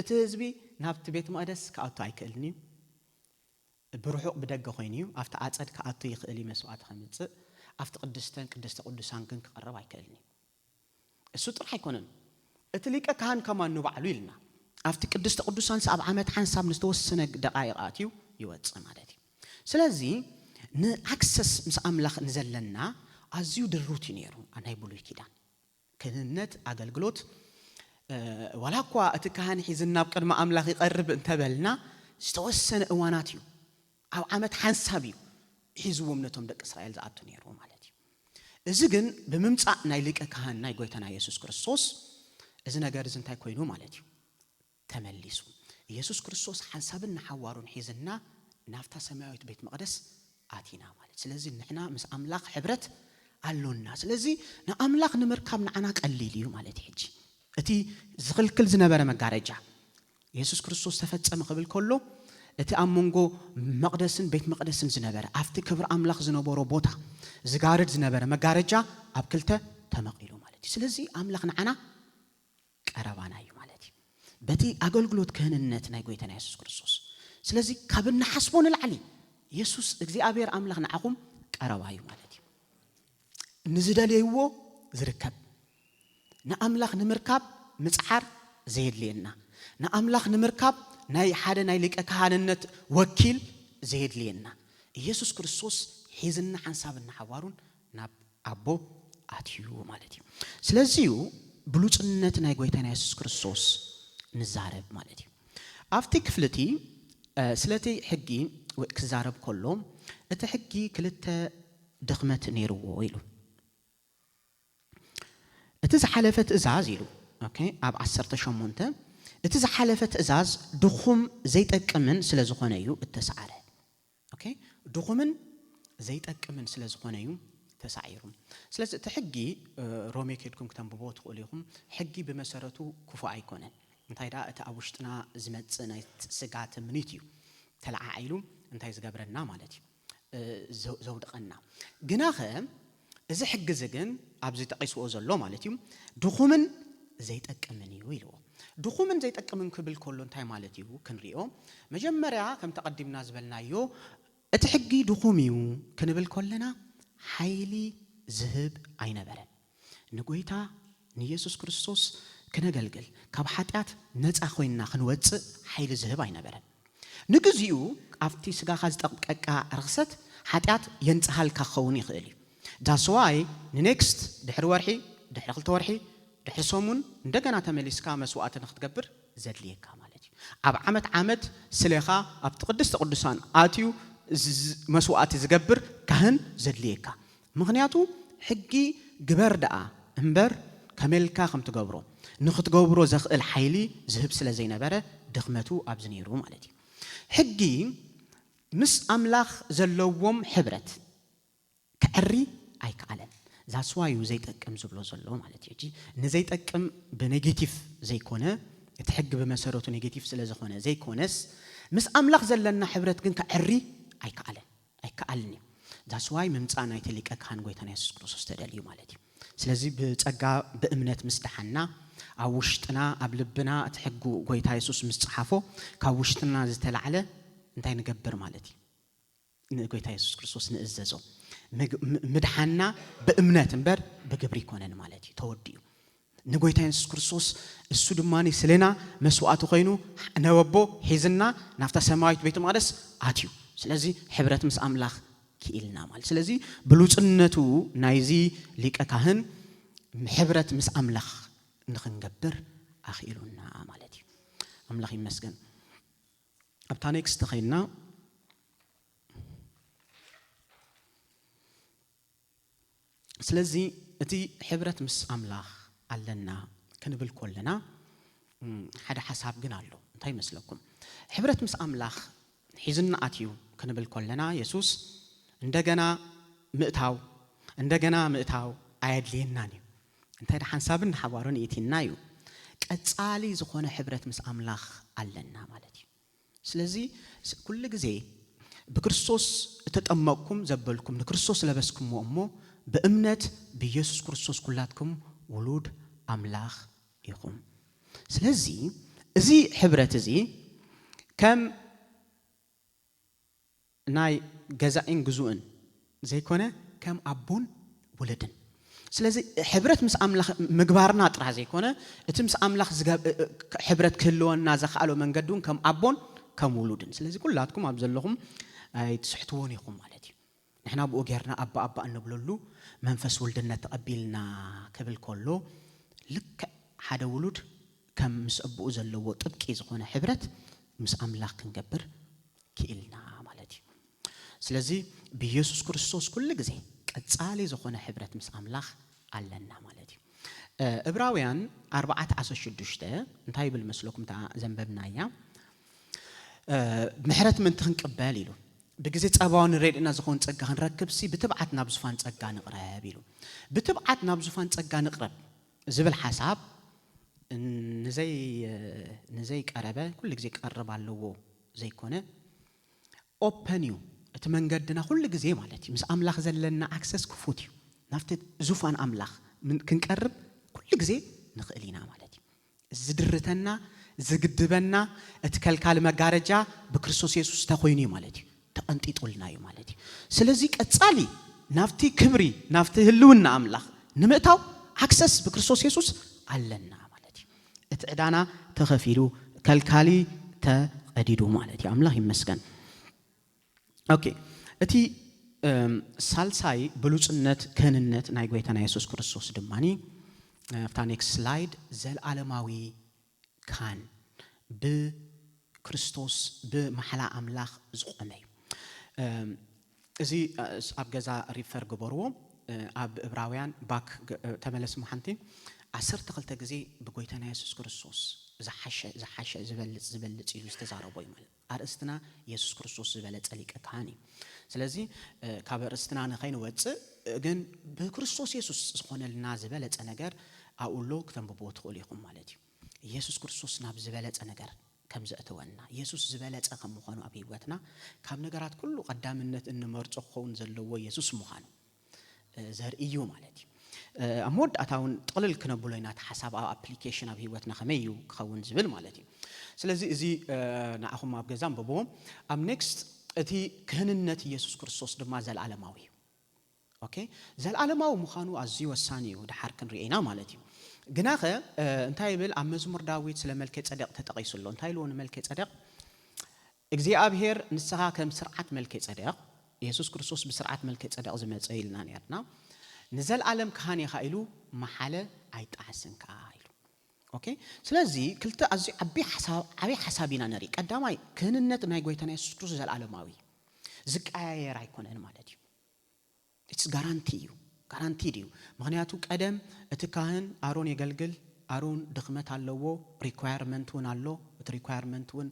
እቲ ህዝቢ ናብቲ ቤት መቅደስ ከኣቱ ኣይክእልኒ ብሩሑቅ ብደገ ኮይኑ ኣብቲ ኣጸድ ከኣቱ ይኽእል መስዋዕት ከምጽእ ኣብቲ ቅድስተ ቅዱሳን ግን ክቀርብ ኣይክእልኒ እሱ ጥራሕ ኣይኮነን እቲ ሊቀ ካህን ከማን ንባዕሉ ይልና ኣብቲ ቅድስተ ቅዱሳን ኣብ ዓመት ሓንሳብ ንተወሰነ ደቃይቃት ይወጽእ ማለት እዩ ስለዚህ ንኣክሰስ ምስ አምላኽ ንዘለና أزيو دروتي نيرو أنا يبولي كيدان كهنت أقلقلوت ولا قوا أتكهان حيزنا بقدم أملاخ يقرب انتبلنا استوسن أواناتيو أو عمت حنسابيو حيزو منتهم دك إسرائيل زعتو نيرو مالتي إذن بممتع نايلك أكهان ناي قويتنا يسوس كريستوس إذن أجارز انتاي كوينو مالتي تمليسو يسوس كريستوس حنسابنا حوارون حيزنا نافتا سماويت بيت مقدس آتينا مالتي سلازي نحنا مس أملاخ حبرت قالوا الناس سلازي نأملاخ نمركب نعناك قليليو مالتي حجي أتي زغل كل زنبرة مقارجة يسوس كريستوس تفتح مقبل كله أتي أمونجو مقدسن بيت مقدسن زنبرة أفتي كبر أملاخ زنبورو بوتا زغارد زنبرة مقارجة أبكلته تمقيلو مالتي سلازي أملاخ نعنا كروانا يو مالتي بتي أقول قلوت كهن النت نايقويتنا يسوس كريستوس سلازي كابلنا حسبون العلي يسوس اكزي أبير أملاخ نعقوم كروايو مالتي نزدال يوو زركب نأملاخ نمركب مسحر زيد لينا نأملاخ نمركب ناي حدا ناي لك كهاننت وكيل زيد لينا يسوس كريستوس حيزنا حنسابنا حوارون ناب أبو أتيو مالتي سلازيو بلوصنت ناي قويتنا يسوس كريستوس نزارب مالتي أفتي كفلتي سلتي حقي وكزارب كلهم أتحقي كلتا دخمت نيرو ويلو اتز حلفت ازاز يلو اوكي اب 10 شمونته اتز حلفت ازاز دخوم زيت اقمن سلا زخونيو التسعره اوكي دخومن زيت اقمن سلا زخونيو تسعيرم سلاز تحقي رومي كيدكم كتنببو تقوليهم حقي بمسرته كفو ايكونن انتي دا اتاوشتنا زمص ناي سغات منيتيو تلعايلو انتي زغبرنا مالتي زودقنا غناخه إذا حق زجن أبزي تقيس وأزلوا مالتيم دخومن زيت أكمنيو يلو دخومن زيت أكمن كبل كلون تاي مالتيو كنريو مجمرة كم تقدمنا زبلنا يو أتحقي دخوميو كنبل كلنا حيلي ذهب عين برن نقويتا نيسوس كريستوس كنجلجل كبحاتات نت أخوينا خنوت حيلي ذهب عين برن نجزيو أفتي سجا خاز تقك رخصت حاتات ينتهال كخوني خلي That's why next دحر ورحي دحر خلت ورحي دحر صومون ندقنا تمليسكا مسوات نختقبر زدليكا مالتي أب عمت سليخا أب تقدسان آتيو مسوات زقبر كهن زدليكا مغنياتو حقي قبر دقا امبر كملكا خم تقبرو نختقبرو زخ الحيلي زهب سلا زينبرة دخمتو أبزنيرو مالتي حقي مس أملاخ زلوهم حبرت كأري أي كعلن that's why يزيت أكم زبلو زلوا مالتي يجي نزيت أكم بنيجاتيف زي كونه يتحق بمسارته نيجاتيف سلا زخونه زي كونس مس أملاخ زلنا حبرت كن كأري أي كعلني that's why ممتعنا يتليك أكهان قويتنا يسوس كريستوس تدليو مالتي سلازي بتأجا بأمنة مستحنا أوشتنا قبلبنا تحقوا قويتا يسوس مستحفو كوشتنا زتلعله انتي نقبر مالتي قويتا يسوس كريستوس نأززو مدحنا بأمنات امبر بقبري كونن مالتي توديو نقويتا يسوس كريستوس السودماني سلنا مسوعاتو خينو نوبو حيزنا نافتا سماويت بيت مقدس آتيو سلازي حبرت مس أملاخ كيلنا مال سلازي بلوصنتو نايزي ليك أكاهن حبرت مس أملاخ نخنقبر أخيلنا مالتي أملاخ يمسكن أبتانيكس تخيلنا سلازي أتي حبرت مس أملاخ علنا كنبل كلنا حدا حساب جنالو انتي مسلكم حبرت مس أملاخ حيزنا آتيو كنبل كلنا يسوس عندنا مئتاو عيد ليناني انتي حنسابن حوارون يتينايو كأتصالي زخونة حبرت مس أملاخ علنا مالتي سلازي كل جزء بكريستوس تتأمقكم زبلكم بكريستوس لبسكم وأمه بأمنة بيسوس كريستوس كلاتكم ولود أملاخ يقوم سلازي زي حبرت زي كم ناي جزائن جزؤن زي كونه كم أبون ولدن سلازي حبرت مس أملاخ مجبارنا ترى زي كونه اتمس أملاخ حبرت كلون نازخ على من قدون كم أبون كم ولودن سلازي كلاتكم أبزلهم تسحتوني يقوم مالتي نحنا بوجرنا أبا أنبلولو መንፈስ ወልድነት ተቀቢልና ክብል ኮሎ ልክ ሓደ ውሉድ ከም ምስ አብኡ ዘለዎ ጥብቂ ዝኾነ ሕብረት ምስ አምላኽ ክንገብር ክኢልና ማለት እዩ ስለዚ በኢየሱስ ክርስቶስ ኩሉ ግዜ ቀጻሊ ዝኾነ ሕብረት ምስ አምላኽ አለና ማለት እዩ ዕብራውያን 4:16 እንታይ ብል መስለኩም ዘንበብናያ ምሕረት ምን ትንቅበል ኢሉ በጊዜ ጻባውን ሬድና ዝኾን ጸጋ ክንረክብሲ ብትብዓት ናብ ዙፋን ጸጋ ንቅረብ ኢሉ ብትብዓት ናብ ዙፋን ጸጋ ንቅረብ ዝብል ሐሳብ ንዘይ ቀረበ ኩሉ ግዜ ቀርብ ኣለዎ ዘይኮነ ኦፕን ዩ እቲ መንገድና ኩሉ ግዜ ማለት እዩ ምስ አምላኽ ዘለና አክሰስ ክፉት እዩ ናፍቲ ዙፋን አምላኽ ክንቀርብ ኩሉ ግዜ ንኽእሊና ማለት እዩ ዝድርተና ዝግድበና እቲ ከልካል መጋረጃ በክርስቶስ ኢየሱስ ተኾይኑ ማለት እዩ ተቀንጢጡልና እዩ ማለት እዩ ስለዚ ቀጻሊ ናፍቲ ክብሪ ናፍቲ ህልውና አምላኽ ንምእታው አክሰስ በክርስቶስ ኢየሱስ አለና ማለት እዩ እቲ ዕዳና ተኸፊሉ ከልካሊ ተቀዲዱ ማለት እዩ አምላኽ ይመስገን ኦኬ እቲ ሳልሳይ ብሉጽነት ከህንነት ናይ ጌታና ኢየሱስ ክርስቶስ ድማኒ after next slide ዘለዓለማዊ ካን በክርስቶስ በመሐላ አምላኽ ዝቆመ እዚ ኣብ ገዛ ሪፈር ገበርዎ ኣብ ዕብራውያን ባክ ተመለስ መሐንቲ 12 ግዜ በጌታና ኢየሱስ ክርስቶስ ዝሐሸ ዝበልጽ እዩ ዝተዛረበ እዩ ማለት አርእስትና ኢየሱስ ክርስቶስ ዝበለጸ ሊቀ ካህን እዩ ስለዚ ካብ አርእስትና ንኸይንወጽእ ግን በክርስቶስ ኢየሱስ ዝኾነልና ዝበለጸ ነገር አውሎ ከተንብቦ ትኽእሉ ኢኹም ማለት እዩ ኢየሱስ ክርስቶስ ናብ ዝበለጸ ነገር ከም ዘእተወና ኢየሱስ ዝበለጸ ከም ምዃኑ ኣብ ህይወትና ካብ ነገራት ኩሉ ቀዳምነት እንመርጾ ኾውን ዘለዎ ኢየሱስ ምዃኑ ዘርእዩ ማለት እዩ አሞድአታውን ጥቅልል ክነብሎ ኢና ተሐሳብ አፕሊኬሽን ኣብ ህይወትና ከመይ እዩ ክኸውን ዝብል ማለት እዩ ስለዚ እዚ ንኣኹም ኣብ ገዛም በቦ ኣብ ኔክስት እቲ ክህንነት ኢየሱስ ክርስቶስ ድማ ዘለዓለማዊ ኦኬ ዘለዓለማዊ ምዃኑ ኣዝዩ ወሳኒ እዩ ድሓር ክንርኢና ማለት እዩ ግናኸ እንታይ ይብል ኣብ መዝሙር ዳዊት ስለ መልከ ጸደቅ ተጠቂሱሎ እንታይ ኢሉ መልከ ጸደቅ እግዚአብሔር ንስኻ ከም ስርዓት መልከ ጸደቅ ኢየሱስ ክርስቶስ ብስርዓት መልከ ጸደቅ ዝመጸ ኢልና ነርና ንዘለዓለም ካህን ኢኻ ኢሉ መሐለ ኣይጣሕስንካ ኢሉ ኦኬ ስለዚ ክልተ ኣዝዩ ዓቢ ሓሳቢና ነርኢ ቀዳማይ ክህንነት ናይ ጌታና ኢየሱስ ክርስቶስ ዘለዓለማዊ ዝቀያየር ኣይኮነን ማለት እዩ it's guaranteed እዩ ምክንያቱ ቀደም እቲ ካህን አሮን የገልግል አሮን ድኽመት ኣለዎ ሪኳየርመንት ውን ኣሎ እቲ ሪኳየርመንት ውን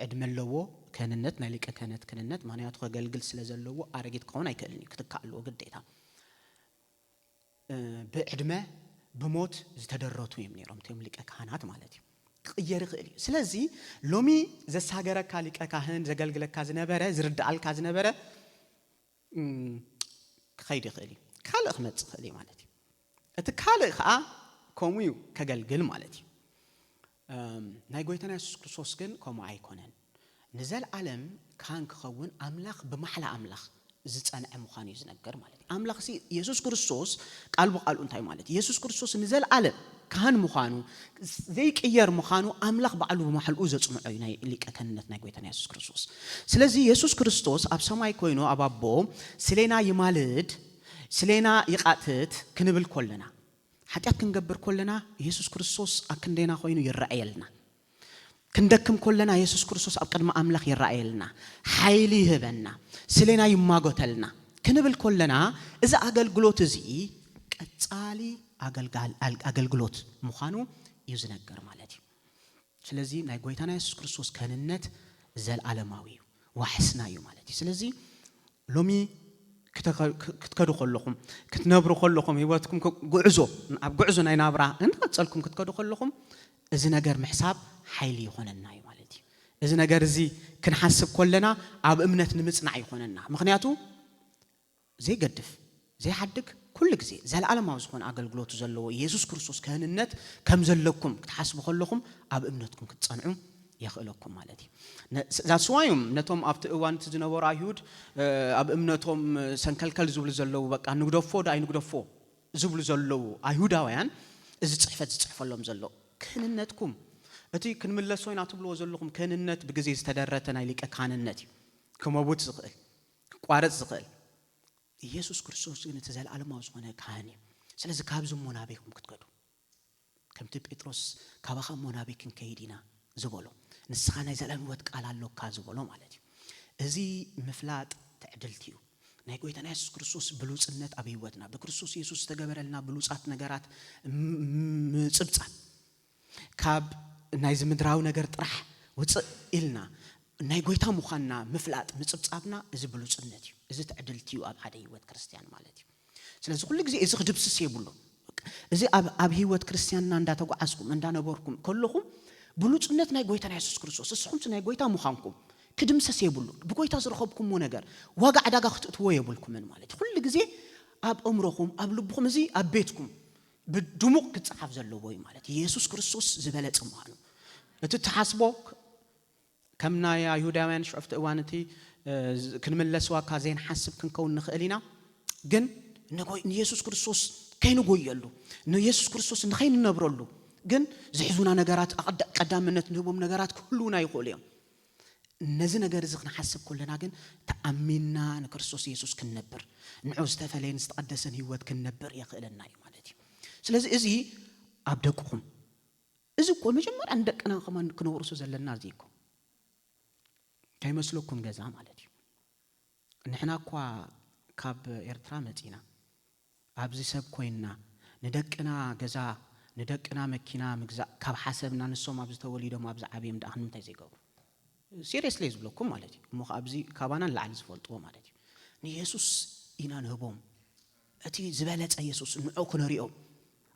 ዕድመለዎ ክህንነት ናይ ሊቀ ክህነት ምክንያቱ ከገልግል ስለ ዘለዎ አረጊት ከሆነ አይከልኒ ክትካለዎ ግዴታ በዕድመ በሞት ዝተደረቱ እዮም ነይሮም ተም ሊቀ ካህናት ማለት እዩ ቅየር ይኽእል ስለዚ ሎሚ ዘሳገረካ ሊቀ ካህን ዘገልግለካ ዝነበረ ዝርዳአልካ ዝነበረ ከይድ ይኽእል ካልእ ክመጽእ ይኽእል ማለት እዩ እቲ ካልእ ከዓ ከምኡ እዩ ከገልግል ማለት እዩ ናይ ጌታና ኢየሱስ ክርስቶስ ግን ከምኡ ኣይኮነን ንዘለዓለም ካህን ክኸውን አምላኽ በመሐላ አምላኽ ዝጸንዐ ምዃኑ ዝነገር ማለት እዩ አምላኽ ኢየሱስ ክርስቶስ ቃል በቃሉ እንታይ ማለት ኢየሱስ ክርስቶስ ንዘለዓለም ካህን ምዃኑ ዘይቅየር ምዃኑ አምላኽ በዓሉ በመሐልኡ ዘጽንዖ እዩ ናይ ሊቀ ክህነት ናይ ጌታና ኢየሱስ ክርስቶስ ስለዚ ኢየሱስ ክርስቶስ ኣብ ሰማይ ኮይኑ ኣብ አቦ ስለና ይማልድ ስለና ይቃትት ክንብል ኮለና ኃጢአት ክንገብር ኮለና ኢየሱስ ክርስቶስ አክንዴና ኮይኑ ይራኣየልና ክንደክም ኮለና ኢየሱስ ክርስቶስ ኣብ ቅድመ አምላኽ ይራኣየልና ኃይሊ ይህበና ስለና ይማጎተልና ክንብል ኮለና እዚ አገልግሎት እዚ ቀጻሊ አገልግሎት ምዃኑ እዩ ዝነገር ማለት እዩ ስለዚ ናይ ጌታና ኢየሱስ ክርስቶስ ክህንነት ዘለዓለማዊ ዋሕስና እዩ ማለት እዩ ስለዚ ሎሚ ክትከዱ ከለኹም ክትነብሩ ከለኹም ህይወትኩም ጉዕዞ ኣብ ጉዕዞ ናይ ናብራ እንቀጽልኩም ክትከዱ ከለኹም እዚ ነገር ምሕሳብ ኃይሊ ይኾነና እዩ ማለት እዩ እዚ ነገር እዚ ክንሐስብ ኮለና ኣብ እምነት ንምጽናዕ ይኾነና ምክንያቱ ዘይገድፍ ዘይሐድግ ኩሉ ግዜ ዘለዓለማዊ ዝኾነ አገልግሎት ዘለዎ ኢየሱስ ክርስቶስ ክህንነት ከም ዘለኩም ክትሐስቡ ከለኹም ኣብ እምነትኩም ክትጸንዑ يخلقكم مالتي زاسوايم نتوم أبت أوان تزنور أيهود أب إمنتهم سنكلكل زبل زلوا بق نقدفو دا نقدفو زبل زلوا أيهود أوان إذا تصحف لهم زلوا كن النتكم أتي كن من لسوين أتبلو زلهم كن النت بجزيز تدرتنا لك كان النت كم أبوت زغل قارت زغل ኢየሱስ ክርስቶስ ግን ተዘላለም ዝኾነ ካህን እዩ ስለዚህ ካብዝ ሞናቤኩም ክትከዱ ከምቲ ጴጥሮስ ካባኻ ሞናቤክን ከይዲና ዝበሎ ንስኻ ናይ ዘላለም ሕይወት ቃል ኣለካ ዝበሎ ማለት እዩ እዚ ምፍላጥ ተዕድልቲ እዩ ናይ ጎይታና ኢየሱስ ክርስቶስ ብሉጽነት ኣብ ሕይወትና በክርስቶስ ኢየሱስ ተገበረልና ብሉጻት ነገራት ምጽብጻብ ካብ ናይ ዝምድራዊ ነገር ጥራሕ ውጽእ ኢልና ናይ ጎይታ ምዃንና ምፍላጥ ምጽብጻብና እዚ ብሉጽነት እዩ እዚ ተዕድልቲ እዩ ኣብ ሓደ ሕይወት ክርስቲያን ማለት እዩ ስለዚህ ኩሉ ግዜ እዚ ክድብስስ የብሉ እዚ ኣብ ሕይወት ክርስቲያንና እንዳተጓዓዝኩም እንዳነበርኩም ከለኹም ብሉጽነት ናይ ጎይታና ኢየሱስ ክርስቶስ እስኹም ናይ ጎይታ ምዃንኩም ክድምሰስ የብሉ ብጎይታ ዝረኸብኩምዎ ነገር ዋጋ ዕዳጋ ክትእትዎ የብልኩምን ማለት ኩሉ ግዜ ኣብ እምሮኹም ኣብ ልብኹም እዚ ኣብ ቤትኩም ብድሙቕ ክጽሓፍ ዘለዎ እዩ ማለት ኢየሱስ ክርስቶስ ዝበለጽ ምዃኑ እቲ ተሓስቦ ከምና ይሁዳውያን ሽዕፍቲ እዋንቲ ክንመለስዋ ካዘይን ሓስብ ክንከውን ንኽእል ኢና ግን ንኢየሱስ ክርስቶስ ከይንጎየሉ ንኢየሱስ ክርስቶስ ንኸይንነብረሉ ግን ዝሕዙና ነገራት ቀዳምነት ንህቦም ነገራት ኩሉና ይኽእሉ እዮም ነዚ ነገር እዚ ክንሓስብ ኩለና ግን ተኣሚንና ንክርስቶስ ኢየሱስ ክንነብር ንዑ ዝተፈለየን ዝተቀደሰን ህይወት ክንነብር ይኽእለና እዩ ማለት እዩ ስለዚ እዚ ኣብ ደቅኹም እዚ እኮ መጀመርያ እንደቀና ከማን ክንወርሱ ዘለና እዚ እኮ ከይመስለኩም ገዛ ማለት እዩ ንሕና እኳ ካብ ኤርትራ መጺና ኣብዚ ሰብ ኮይና ንደቅና ገዛ ንደቅና መኪና ምግዛእ ካብ ሓሰብና ንሶም ኣብ ዝተወሊዶም ኣብ ዓብየም ዳኽን እንታይ ዘይገብሩ ሲሪየስሊ ዝብለኩም ማለት እዩ እሞ ኣብዚ ካባና ላዕሊ ዝፈልጥዎ ማለት እዩ ንኢየሱስ ኢና ንህቦም እቲ ዝበለጸ ኢየሱስ ንዑ ክንሪኦም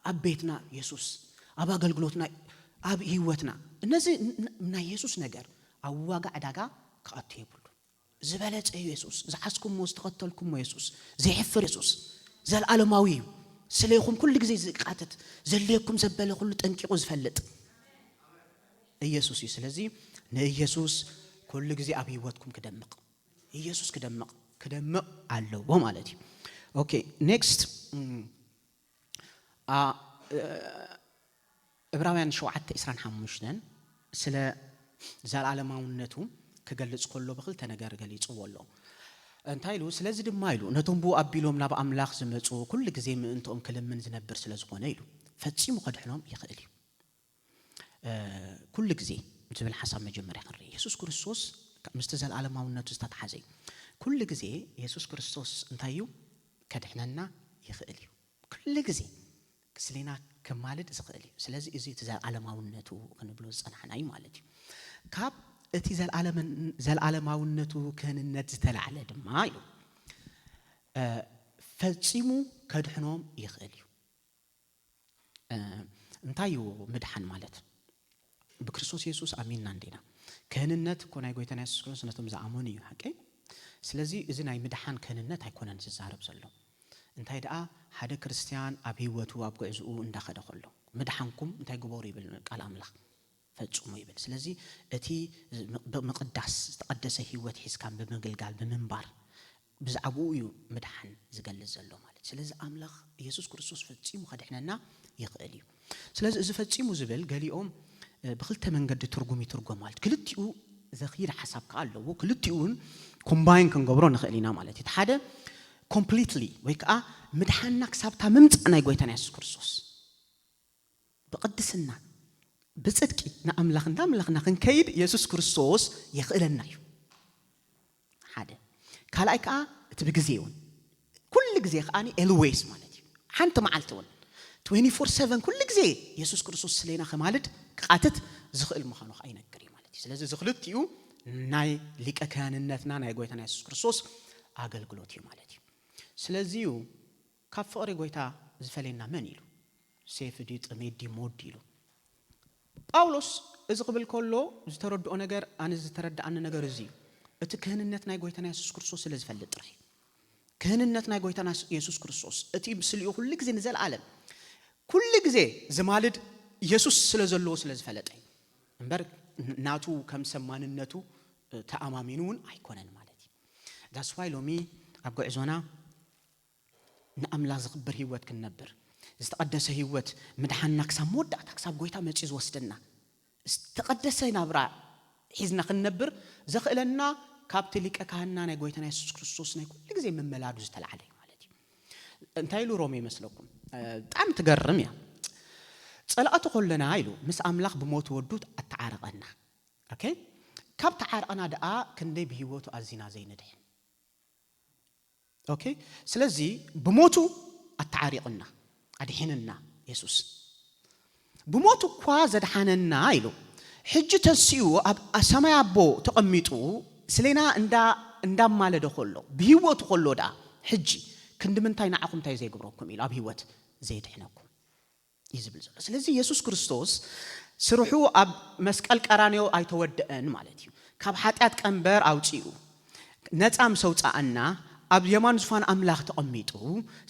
ኣብ ቤትና ኢየሱስ ኣብ ኣገልግሎትና ኣብ ህይወትና እነዚ ናይ ኢየሱስ ነገር ኣብ ዋጋ ዕዳጋ ክኣቱ የብሉ ዝበለጸ ኢየሱስ ዝሓስኩምዎ ዝተኸተልኩምዎ ኢየሱስ ዘይሕፍር ኢየሱስ ዘለዓለማዊ እዩ ስለይኹም ኩሉ ግዜ ዝቃተት ዘለየኩም ዘበለ ኩሉ ጠንቂቁ ዝፈልጥ ኢየሱስ እዩ ስለዚ ንኢየሱስ ኩሉ ግዜ ኣብ ህይወትኩም ክደምቕ ኢየሱስ ክደምቕ ኣለዎ ማለት እዩ ኦኬ ኔክስት ዕብራውያን 7:25 ስለ ዘለዓለማውነቱ ክገልጽ ከሎ በክልተ ነገር ገሊጽዎ ኣሎ እንታይ ኢሉ ስለዚ ድማ ኢሉ ነቶም ብኡ ኣቢሎም ናብ ኣምላኽ ዝመጹ ኩሉ ግዜ ምእንቶም ክልምን ዝነብር ስለ ዝኾነ ኢሉ ፈጺሙ ከድሕኖም ይኽእል እዩ ኩሉ ግዜ ዝብል ሓሳብ መጀመርያ ክርኢ ኢየሱስ ክርስቶስ ምስቲ ዘለዓለማውነቱ ዝተተሓዘ ኩሉ ግዜ ኢየሱስ ክርስቶስ እንታይ እዩ ከድሕነና ይኽእል እዩ ኩሉ ግዜ ክስሊና ከማልድ ዝኽእል እዩ ስለዚ እዚ እቲ ዘለዓለማውነቱ ክንብሎ ዝጸናሕና እዩ ማለት እዩ ካብ እቲ ዘለዓለማውነቱ ክህንነት ዝተላዕለ ድማ ኢሉ ፈጺሙ ከድሕኖም ይኽእል እዩ እንታይ እዩ ምድሓን ማለት بكريستوس يسوع أمين نندينا كهننت كون أي قويتنا يسوع كريستوس نتوم زعموني حكي سلزي إذن أي مدحان كهننت هيكون نزارب زلوا انتهي دقا حدا كريستيان أبي وتو أبقى إزقو اندخل دخله مدحانكم انتهي قبوري بالقال أملاخ فتشومو يبل سلزي أتي مقدس تقدس هيوت حس كان بمقلقال بمنبر بزعبو يو مدحان زقل زلوا مالت سلزي أملاخ يسوع كريستوس فتشيمو خد إحنا يقليو سلزي إذا فتشيمو زبل قال يوم بخلت من قد ترجمي مالت كلتيو ذخير حسب قالوا وكلتيون كومباين كنقبرون خلينا مالتي هذا completely ويكا مدحنك سابتا ممت أنا يقويتنا يسوع كريستوس بقدسنا بصدقي نأملخنا كيد يسوع كريستوس يخلنا هذا كلايكا تبجزيون كل جزيء أني always مالتي حنت معلتون 24/7 كل جزيء يسوع كريستوس سلينا خمالد قاتت زخل مخانو خاينه كري مالتي ስለዚህ ዝኽልትዩ ናይ ሊቀ ካህንነትና ናይ ጎይታና ኢየሱስ ክርስቶስ አገልግሎት እዩ ማለት እዩ ስለዚህ ካብ ፍቅሪ ጎይታ ዝፈለና መን ኢሉ ሴፍ ዲ ጥሜድ ዲ ሞድ ኢሉ ጳውሎስ እዚ ቅብል ከሎ ዝተረድኦ ነገር አን ዝተረዳአን ነገር እዚ እቲ ክህንነት ናይ ጎይታና ኢየሱስ ክርስቶስ ስለ ዝፈልጥ ጥራይ ክህንነት ናይ ጎይታና ኢየሱስ ክርስቶስ እቲ ምስልዩ ሁሉ ግዜ ንዘልዓለም ኩሉ ግዜ ዝማልድ ኢየሱስ ስለ ዘለዎ ስለ ዝፈለጠ እንበር ናቱ ከም ሰማንነቱ ተአማሚኑን አይኮነን ማለት እዩ that's why ሎሚ ኣብ ጉዕዞና ንአምላኽ ዝኽበር ህይወት ክንነብር ዝተቀደሰ ህይወት ምድሓንና ክሳብ መወዳእታ ክሳብ ጎይታ መጪ ዝወስደና ዝተቀደሰ ናብራ ሒዝና ክንነብር ዘኽእለና ካብቲ ሊቀ ካህንና ናይ ጎይታና ኢየሱስ ክርስቶስ ናይ ኩሉ ግዜ መመላዱ ዝተላዕለ እንታይ ኢሉ ሮሜ መስለኩም በጣም ትገርም ያ ጸላእቱ ኮለና ኢሉ ምስ አምላኽ ብሞት ወዱት አተዓረቀና ኦኬ ካብ ተዓረቀና ደኣ ክንደይ በህይወቱ አዚና ዘይነድሕ ኦኬ ስለዚህ ብሞቱ አተዓሪቅና አድሕንና ኢየሱስ ብሞቱ እኳ ዘድሓነና ኢሉ ሕጂ ተሲኡ ኣብ ሰማይ አቦ ተቀሚጡ ስለና እንዳማለደ ኮሎ በህይወቱ ኮሎ ዳ ሕጂ ክንድምንታይ ናዓኩም ታይ ዘይግብረኩም ኢሉ ኣብ ህይወት ዘይድሕነኩም ይዝብል ዘሎ ስለዚህ ኢየሱስ ክርስቶስ ስርሑ ኣብ መስቀል ቀራንዮ ኣይተወደአን ማለት እዩ ካብ ኃጢአት ቀንበር አውጪኡ ነፃም ሰውፃአና ኣብ የማን ዙፋን አምላኽ ተቀሚጡ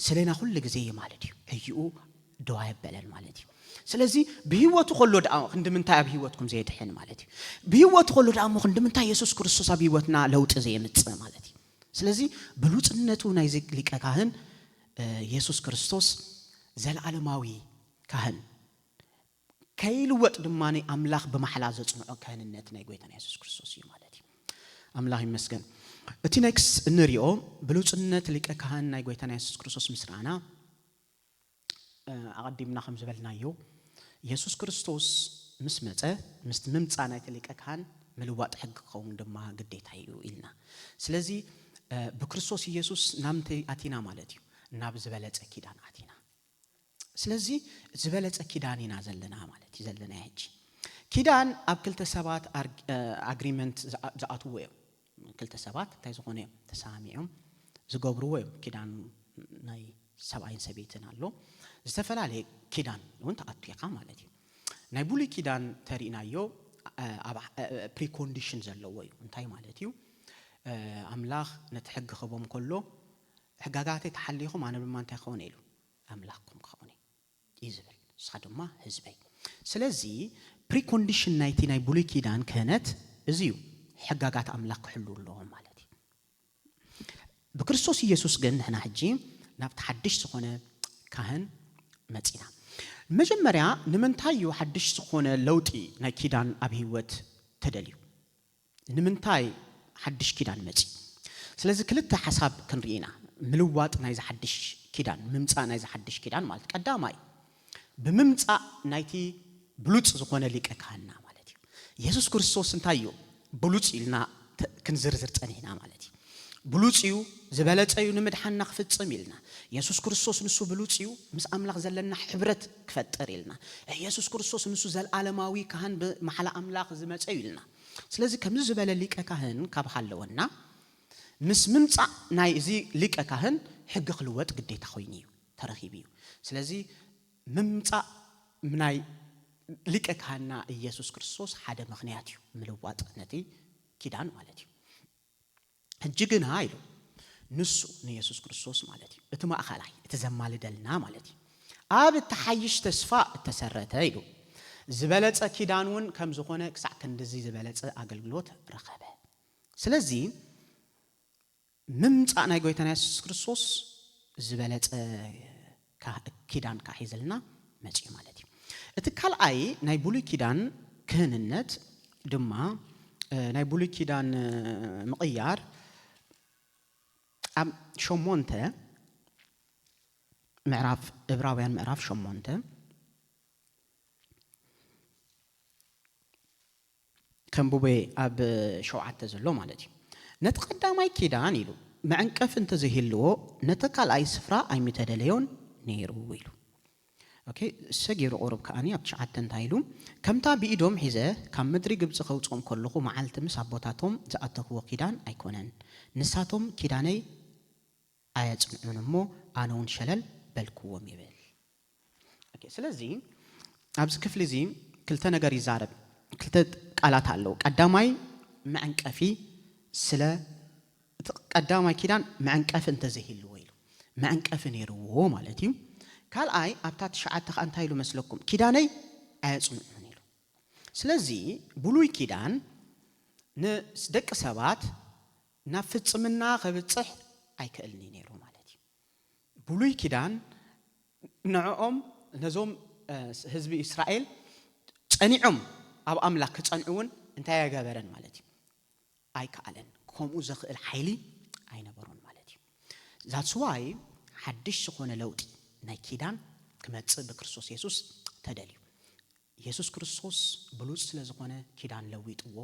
ስለና ሁሉ ግዜ ይማለድ እዩ ህይኡ ደዋ ይበላል ማለት እዩ ስለዚህ በህይወቱ ኮሎ ዳ ክንድምንታይ ኣብ ህይወትኩም ዘይድሕን ማለት እዩ በህይወቱ ኮሎ ዳ ክንድምንታይ ኢየሱስ ክርስቶስ ኣብ ህይወትና ለውጥ ዘይምጽእ ማለት እዩ ስለዚህ ብሉጽነቱ ናይ ሊቀ ካህን ኢየሱስ ክርስቶስ ዘለዓለማዊ ካህን ከይልወጥ ድማኒ አምላኽ በመሐላ ዘጽንዖ ካህንነት ናይ ጎይታና ኢየሱስ ክርስቶስ እዩ ማለት እዩ አምላኽ ይመስገን እቲ ኔክስ እንሪኦ ብሉጽነት ሊቀ ካህን ናይ ጎይታና ኢየሱስ ክርስቶስ ምስራና አቀዲምና ከም ዝበልናዮ ኢየሱስ ክርስቶስ ምስ መጸ ምስ ምምጻ ናይ ሊቀ ካህን ምልዋጥ ሕግ ከውን ድማ ግዴታ እዩ ኢልና ስለዚህ በክርስቶስ ኢየሱስ ናምተ አቲና ማለት እዩ ናብ ዝበለጸ ኪዳን አቲና ስለዚህ ዝበለጸ ኪዳንና ዘለና ማለት ይዘለና ያጂ ኪዳን ኣብ ክልተ ሰባት አግሪመንት ዘአትዎ ክልተ ሰባት ታይ ዝኾነ ተሳሚዖም ዝገብርዎ ኪዳን ናይ ሰብአይን ሰቤትን አሎ ዝተፈላልየ ኪዳን ወንት አትያካ ማለት እዩ ናይ ብሉይ ኪዳን ተሪናዮ ኣብ ፕሪኮንዲሽን ዘለዎ እዩ እንታይ ማለት እዩ አምላኽ ነትሕግ ኸቦም ከሎ ሕጋጋት ተሐሊኹም አነ ድማ እንታይ ኾነ ኢሉ አምላኽኩም ኾነ ይዝብል ሳድማ ህዝበይ ስለዚህ ፕሪኮንዲሽን ናይቲ ናይ ብሉይ ኪዳን ክህነት እዚዩ ሕጋጋት አምላኽ ክሕልውለዎም ማለት እዩ በክርስቶስ ኢየሱስ ግን ንሕና ሕጂ ናብ ተሐድሽ ዝኾነ ካህን መጺና መጀመሪያ ንምንታዩ ሐድሽ ዝኾነ ለውጢ ናይ ኪዳን ኣብ ህይወት ተደልዩ ንምንታይ حدش كيدان مجي سلازي كلتا حساب كنرينا ملوات نايز حدش كيدان ممصا نايز حدش كيدان مالت قداماي بممصا نايتي بلوص زخونه ليق كهنا مالتي يسوع كريستوس انتايو بلوص يلنا كنزرزر صنينا مالتي بلوصيو زبلصيو نمدحنا خفصم يلنا يسوع كريستوس نسو بلوصيو مس املاخ زلنا حبرت كفطر يلنا يسوع كريستوس نسو زلعالماوي كهن بمحل املاخ زمصيو يلنا ስለዚህ ከምዝ ዝበለ ሊቀ ካህን ካብ ሓለወና ምስ ምምጻ ናይ እዚ ሊቀ ካህን ሕግ ክልወጥ ግዴታ ኮይኑ እዩ ተረኺብ እዩ ስለዚህ ምምጻ ናይ ሊቀ ካህንና ኢየሱስ ክርስቶስ ሓደ ምኽንያት እዩ ምልዋጥ ነቲ ኪዳን ማለት እዩ እጅግና ኢሉ ንሱ ንኢየሱስ ክርስቶስ ማለት እዩ እቲ ማእኸላይ እቲ ዘማልደልና ማለት እዩ ኣብ ተሐይሽ ተስፋ ተሰረተ ኢሉ ዝበለጸ ኪዳኑን ከም ዝኾነ ክሳዕ ክንደዚ ዝበለጸ አገልግሎት ረኸበ ስለዚህ ምምጻ ናይ ጎይታና ኢየሱስ ክርስቶስ ዝበለጸ ኪዳን ካሂዘልና መጪ ማለት እዩ እቲ ካልኣይ ናይ ብሉይ ኪዳን ክህንነት ድማ ናይ ብሉይ ኪዳን ምቕያር ኣብ ሸሞንተ ምዕራፍ ዕብራውያን ምዕራፍ ሸሞንተ كمبوبي أب شوعة تزلوا مالتي نتقدم أي كيدان يلو مع انكف انت زهيلو نتقال أي سفرة أي متدليون نيرو ويلو أوكي سجير أوروب كأني أبشعت تنتايلو كم تابي إدوم حزة كم مدري قبض خوتهم كلهم مع التمس عبوتاتهم زأتقوا كيدان أيكونن نساتهم كيداني آيات نمو آنون شلل بالكوة ميبل أوكي سلازين أبز كفلزين كلتا نجاري زارب كلتا قالات አለው ቀዳማይ ማንቀፊ ስለ ቀዳማይ ኪዳን ማንቀፍ እንተዘሂሉ ወይሉ ማንቀፍ ነይርዎ ማለት እዩ ካልአይ አብታት ሸዓተ አንታይሉ መስለኩም ኪዳነይ አያጽኑን ይሉ ስለዚህ ብሉይ ኪዳን ንስደቅ ሰባት ናፍጽምና ከብጽሕ አይከልኒ ነይሩ ማለት እዩ ብሉይ ኪዳን ንዕኦም ነዞም ህዝቢ እስራኤል ጸኒዖም ኣብ አምላክ ከጸንዑን እንታይ ያገበረን ማለት እዩ አይካለን ኮሙ ዘኽእል ኃይሊ አይነበሩን ማለት እዩ that's why حدش ዝኾነ ለውጢ ናይ ኪዳን ክመጽእ በክርስቶስ ኢየሱስ ተደልዩ ኢየሱስ ክርስቶስ ብሉጽ ስለ ዝኾነ ኪዳን ለዊጥዎ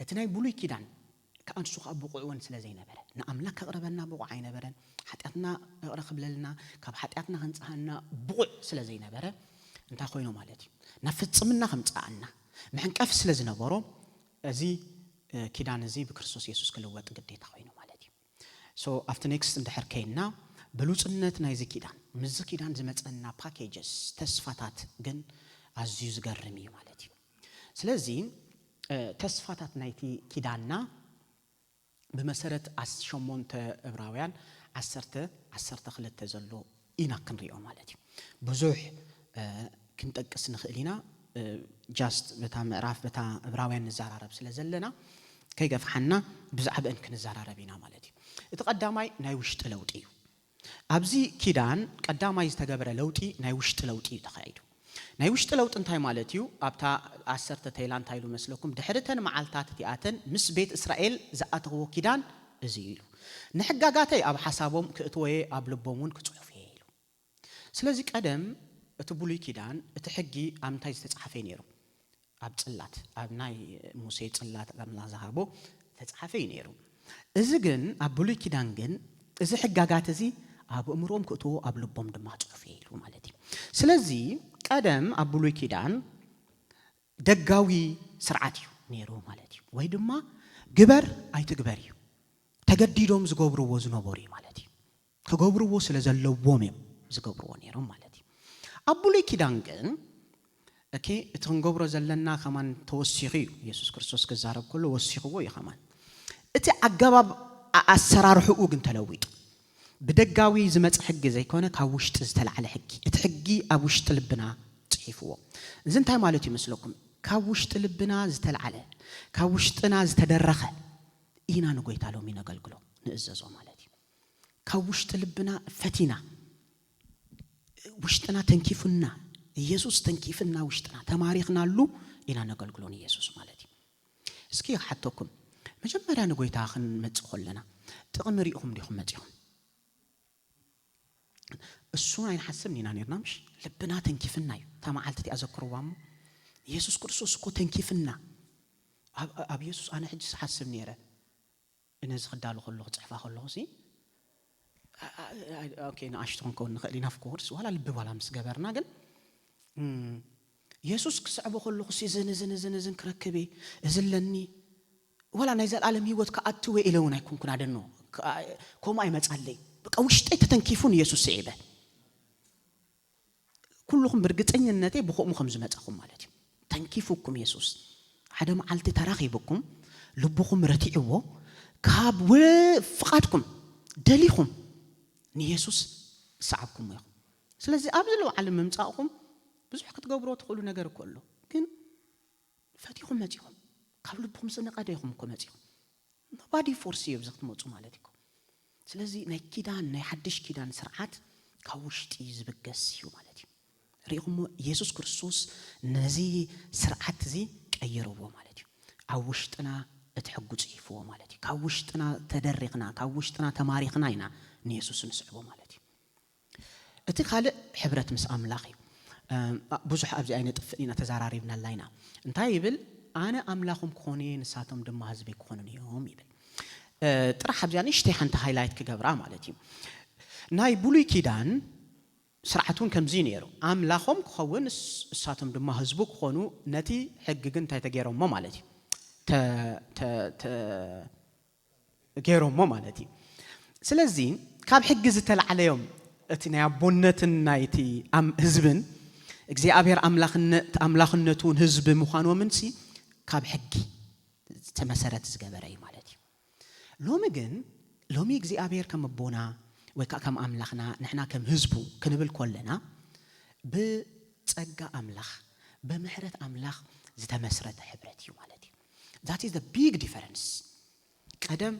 እቲ ናይ ብሉይ ኪዳን ከአንሱ አብቆውን ስለዚህ ነበረ ንአምላክ ከቅረበና ብቁ አይነበረን ኃጢአትና እቅረ ክብለልና ካብ ኃጢአትና ህንጻና ብቁ ስለዚህ ነበረ እንታ ኮይኖ ማለት እዩ ናፍጽምና ከምጻአና ምሕንቀፍ ስለዚህ ነበሮ እዚ ኪዳን እዚ በክርስቶስ ኢየሱስ ክለወጥ ግዴታ ኮይኑ ማለት እዩ ሶ አፍተር ኔክስት እንደሐርከይና ብሉጽነት ናይ እዚ ኪዳን ምዝ ኪዳን ዝመጸና ፓኬጅስ ተስፋታት ግን አዝዩ ዝገርም እዩ ማለት እዩ ስለዚህ ተስፋታት ናይቲ ኪዳንና بمسرت شمونت إبراويان عسرت خلت زلوا إنا كنريو مالتي بزوح كنت أقسن خلينا جاست بتاع معرف بتاع إبراويان نزار عرب سلا زلنا كي جفحنا بزعب إن كن نزار عربينا مالتي اتقدامي نايوشت لوتي أبزي كيدان قدامي يستجبر لوتي نايوشت لوتي تخيلوا نايوشت لوت انتاي مالتيو أبتا عسرت تايلان تايلو مسلكم دحرتن معالتات تياتن مس بيت إسرائيل زقاتغو كيدان زيلو نحقاقاتي أب حسابهم كأتوي أب لبومون كتصحفيلو سلازيك أدم اتبولي كيدان اتحقي أمتاي تتصحفينيرو أب تصلات أب ناي موسى تصلات أب نازهابو تتصحفينيرو إذن أب بولي كيدان جن إذا حقاقات زي أب أمروم كأتو أب لبوم دما تصحفيلو مالتي سلازي قدم أبولي كيدان دقاوي سرعاتيو نيرو مالتيو ويدما جبر أي تجبريو تجديدهم زقبرو وزنبوري مالتي كجبرو وسلزلوا بومي زقبرو نيرو مالتي أبولي كيدان جن أكيد تنجبرو زلنا كمان توسيريو يسوع كريستوس كزارب كله وسيروا يا كمان أتى عجبا السرار حقوق تلويت بدقاوي زمت حق زي كونه كاوشت زتلع على حقي تحقي أوشت لبنا تعيفوا زين تاي مالتي مسلكم كاوشت لبنا زتلع على كاوشتنا زتدرخه إينا نقول تعالوا مين قلقلو نأززو مالتي كاوشت لبنا فتينا وشتنا تنكيفنا يسوع تنكيفنا وشتنا تماريخنا له إينا نقلقلون يسوع مالتي اسكي حتىكم مجمرا نقول تاخن متقول لنا تقمريهم ديهم متيهم السونا ينحسبني نانيرنا مش لبنا تنكيفنا تما عالتي أذكروهم يسوع كرسوس كو تنكيفنا أب يسوع أنا حجس حسبني ره إن زغدالو خلوه تصحفه خلوه سي أوكي نعشتون كون خلينا في كورس ولا لب ولا مس جبرنا قل يسوع كسعبه خلوه سي زن كركبي زلني ولا نزل عالم هيوت كأتوه إلونا يكون كنا دنو كوم أي متعلي بقى وش تتنكيفون يسوع سعيبه كلهم برجتين النتي بخوم خمس متأخم مالتي تنكيفكم يسوع هذا ما علت تراغيبكم لبكم رتيعوا كاب وفقاتكم دليلكم يسوع صعبكم يا سلازي أبزلوا على ممتعكم بس حكت جبروا تقولوا نجار كله كن فاتيهم ماتيهم قبل بكم سنة قديهم كماتيهم nobody foresees زخت موت مالتكم سلازي نكيدان نحدش كيدان سرعات كوشت يزبقس يوم مالتي ريهم يسوع كريستوس نزي سرعات زي كيروا مالتي عوشتنا اتحقوا صيفوا مالتي كوشتنا تدرقنا كوشتنا تماريخنا هنا يسوع نسعبوا مالتي اتي خالق حبرة مس أملاخي بزح أبزي أين تفقينا تزاراري من اللينا انتهى يبل أنا أملاخهم كونين ساتهم دم هزبي كونون يوم يبل ترى حبزي إشتي حنت هايلايت كجبرة مالتي ناي بولي كيدان سرعتون كم زينيرو أملاخهم كون ساتهم دم هزبو كونو نتي حققن تايتجيرهم ما مالتي جيرهم ما مالتي سلازين كاب حجزت عليهم اتنا بنت النايتي ام حزبن እግዚአብሔር አምላክነቱን ህዝብ መሆኑ ምንሲ ካብ ሕጊ ተመሰረት ዝገበረይ ማለት እዩ ሎሚ እግዚአብሔር ከመቦና ወይ ከም አምላክና ንሕና ከም ህዝቡ ክንብል ኮለና በጸጋ አምላክ በምህረት አምላክ ዝተመስረተ ሕብረት እዩ ማለት እዩ that is the big difference ቀደም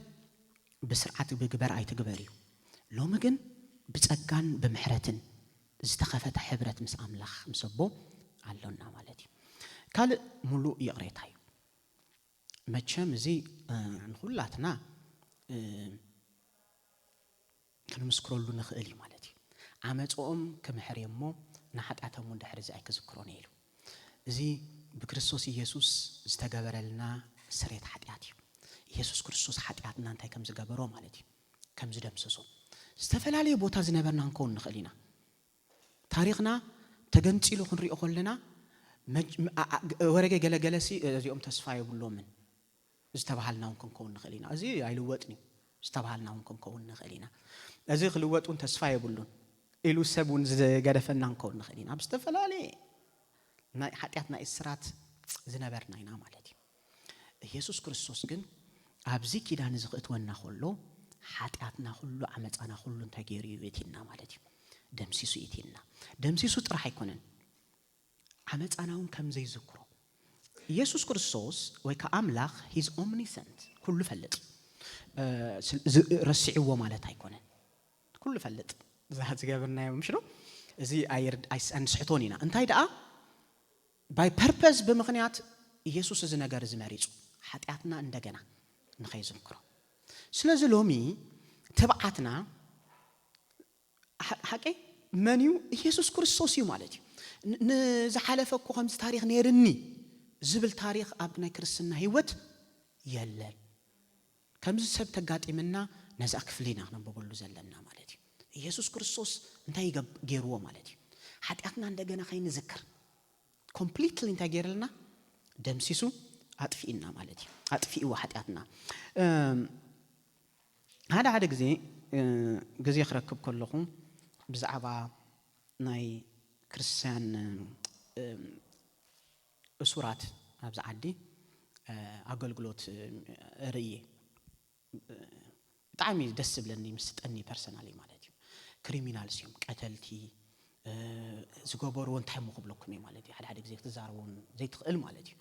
በስርዓት በግበር አይተግበር እዩ ሎሚ ግን بتأجان بمحرتن استخفت حبرة مس أملاخ مسبو علونا مالتي قال ملو يقريتاي ما تشم زي نقولاتنا ክንምስክረሉ ንኽእል እዩ ማለት እዩ ዓመጾም ከመሕርየሞ ንኃጢአቶም ድሕሪ ዝኣይ ክዝክሮን ኢሉ እዚ ብክርስቶስ ኢየሱስ ዝተገበረልና ስርየት ኃጢአት እዩ ኢየሱስ ክርስቶስ ኃጢአትና እንታይ ከም ዝገበሮ ማለት እዩ ከም ዝደምሰሶ ዝተፈላለዩ ቦታ ዝነበርና እንኮን ንኽእል ኢና ታሪኽና ተገንፂሉ ክንሪኦ ከለና ወረገ ገለገለሲ እዚኦም ተስፋ የብሎምን ዝተባሃልናውን ክንከውን ንኽእል ኢና እዚ ኣይልወጥኒ ዝተባሃልናውን ክንከውን ንኽእል ኢና እዚ ክልወጡን ተስፋ የብሉን ኢሉ ሰቡን ዝገደፈና እንከውን ንኽእል ኢና ብዝተፈላለየ ናይ ኃጢአትና እስራት ዝነበርና ኢና ማለት እዩ ኢየሱስ ክርስቶስ ግን ኣብዚ ኪዳን ዝኽእትወና ከሎ ኃጢአትና ሁሉ ዓመፃና ሁሉ እንታይ ገይሩ ይእቲና ማለት እዩ ደምሲሱ ይእቲና ደምሲሱ ጥራሕ ኣይኮነን ዓመፃናውን ከም ዘይዝክሮ ኢየሱስ ክርስቶስ ወይ ከአምላኽ ሂዝ ኦምኒሰንት ኩሉ ፈልጥ ረሲዕዎ ማለት ኣይኮነን ኩሉ ፈልጥ ዝገብርናዮ ምሽሮ እዚ ኣንስሕቶን ኢና እንታይ ደኣ ባይ ፐርፐዝ ብምኽንያት ኢየሱስ እዚ ነገር ዝመሪጹ ኃጢአትና እንደገና ንኸይዝክሮ ስለዚ ሎሚ ተባዓትና ሓቂ መንዩ ኢየሱስ ክርስቶስ እዩ ማለት እዩ ንዝሓለፈ እኮ ከምዚ ታሪኽ ነይርኒ ዝብል ታሪኽ ኣብ ናይ ክርስትና ህይወት የለን ከምዚ ሰብ ተጋጢምና ነዛ ክፍሊና ክንብበሉ ዘለና ማለት እዩ ኢየሱስ ክርስቶስ እንታይ ገይርዎ ማለት እዩ ኃጢአትና እንደገና ከይንዝክር ኮምፕሊትሊ እንታይ ገይርልና ደምሲሱ ኣጥፊእና ማለት እዩ ኣጥፊእዎ ኃጢአትና ሓደ ጊዜ ክረክብ ከለኹም ብዛዕባ ናይ ክርስቲያን እሱራት ኣብዛ ዓዲ ኣገልግሎት ርእየ ብጣዕሚ ደስ ዝብለኒ ምስጠኒ ፐርሰናሊ ማለት እዩ ክሪሚናልስ እዮም ቀተልቲ ዝገበርዎ እንታይ ምኽብለኩም እዩ ማለት እዩ ሓደ ጊዜ ክትዛረቡን ዘይትኽእል ማለት እዩ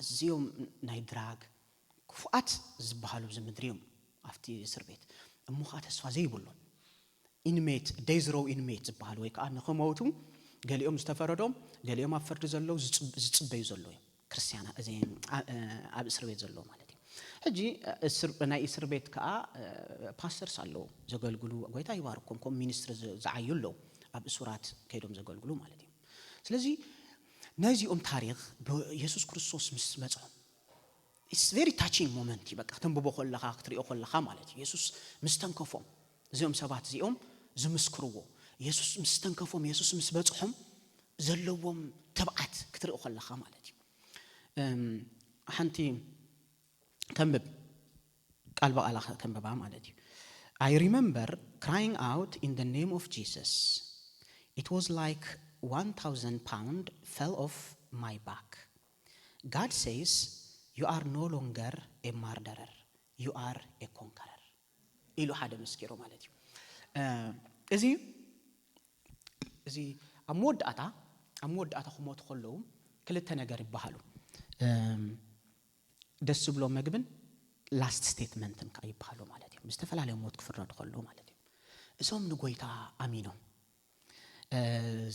እዚኦም ናይ ድራግ ክፉኣት ዝበሃሉ ዝምድሪዮም ኣብቲ እስር ቤት እሙኻ ተስፋ ዘይብሎም ኢንሜት ዴይዝ ሮው ኢንሜት ዝበሃሉ ወይ ከዓ ንኽመውቱ ገሊኦም ዝተፈረዶም ገሊኦም ኣብ ፍርዲ ዘለው ዝፅበዩ ዘለው እዮም ክርስቲያና እዚ ኣብ እስር ቤት ዘለው ማለት እዩ ሕጂ ናይ እስር ቤት ከዓ ፓስተርስ ኣለው ዘገልግሉ ጎይታ ይባርኩም ከም ሚኒስትሪ ዝዓዩ ኣለው ኣብ እሱራት ከይዶም ዘገልግሉ ማለት እዩ ስለዚ ነዚኦም ታሪኽ በኢየሱስ ክርስቶስ ምስ መጽኦም it's very touching moment በቃ ተንብቦ ከለኻ ክትሪኦ ከለኻ ማለት እዩ ኢየሱስ ምስ ተንከፎም እዚኦም ሰባት እዚኦም ዝምስክርዎ ኢየሱስ ምስ ተንከፎም ኢየሱስ ምስ በጽሖም ዘለዎም ተብዓት ክትሪኦ ከለኻ ማለት እዩ ሓንቲ ተንብብ ቃል በቃላ ተንብባ ማለት እዩ I remember crying out in the name of Jesus it was like 1,000 pounds fell off my back God says you are no longer a murderer you are a conqueror ኢሉ ሓደ መስኪሮ ማለት እዩ እዚ ኣሞድኣታ ክሞት ከለዉ ክልተ ነገር ይባሃሉ ደስ ብሎ መግብን ላስት ስቴትመንትን ካ ይባሃሉ ማለት እዩ ምስተፈላለዩ ሞት ክፍረዱ ከለዉ ማለት እዩ እሶም ንጎይታ ኣሚኖም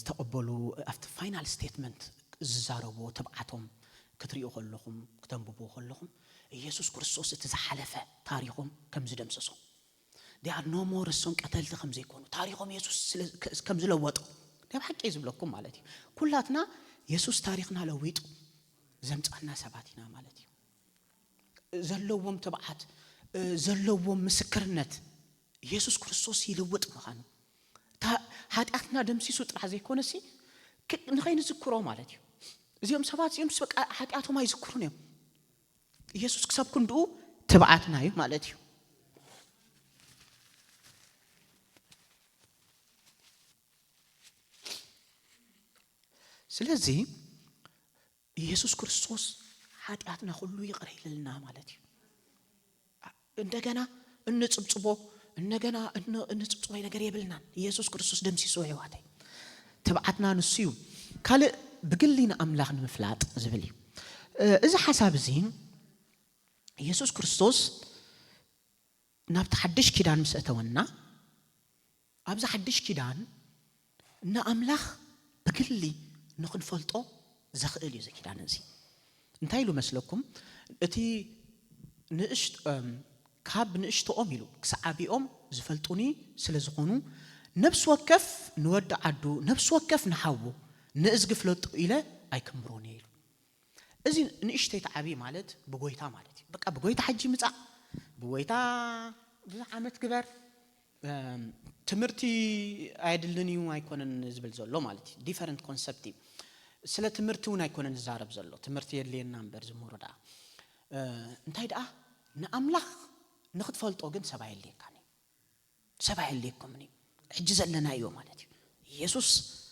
ዝተቀበሉ after final statement ዝዛረቡ ተብዓቶም ክትሪኦ ከለኹም ክተንብቡ ከለኹም ኢየሱስ ክርስቶስ እቲ ዝሓለፈ ታሪኾም ከም ዝደምሰሶ they are no more እሶም ቀተልቲ ከም ዘይኮኑ ታሪኾም ኢየሱስ ከም ዝለወጡ ደብሓቂ ዝብለኩም ማለት እዩ ኩላትና ኢየሱስ ታሪኽና ለዊጡ ዘምጻና ሰባቲና ማለት እዩ ዘለዎም ተብዓት ዘለዎም ምስክርነት ኢየሱስ ክርስቶስ ይለውጥ ምኻኑ ኃጢአትና ደምሲሱ ጥራሕ ዘይኮነሲ ንኸይን ዝክሮ ማለት እዩ እዚኦም ሰባት እዚኦም በቃ ኃጢአቶም ኣይዝክሩን እዮም ኢየሱስ ክሳብ ክንድኡ ተብዓትና እዩ ማለት እዩ ስለዚ ኢየሱስ ክርስቶስ ኃጢአትና ሁሉ ይቅር ይልልና ማለት እዩ እንደገና እንጽብጽቦ እንደገና እንጽብጽቦ ነገር የብልና ኢየሱስ ክርስቶስ ደምሲሶ ህይወቴ ተብዓትና ንሱ እዩ ካለ بقلنا أملاخ نمفلات زبلي إذا حساب زين يسوع كريستوس نبت حدش كيدان مسأتونا أبز حدش كيدان نا أملاخ بقلي نخن فلتو زخيل يزك كيدان زي انتايلو مسلكم أتي نشت كاب نشت أميلو كسعابي زفلطوني سلازخونو نفس وكف نود عدو نفس وكف نحاو نأزق فلط إلى أي كمروني إذن نشتي تعبي مالت بقويتا مالتي بقى بقويتا حجي متع بقويتا عمت كبر تمرتي عيدلني وما يكون نزبل زلو مالتي different concept سلا تمرتي وما يكون نزارب زلو تمرتي اللي نامبر زمورو دا انتاي دا نأملخ نخد فلط أوجن سبعي اللي كاني سبعي اللي كمني عجز لنا يوم مالتي يسوس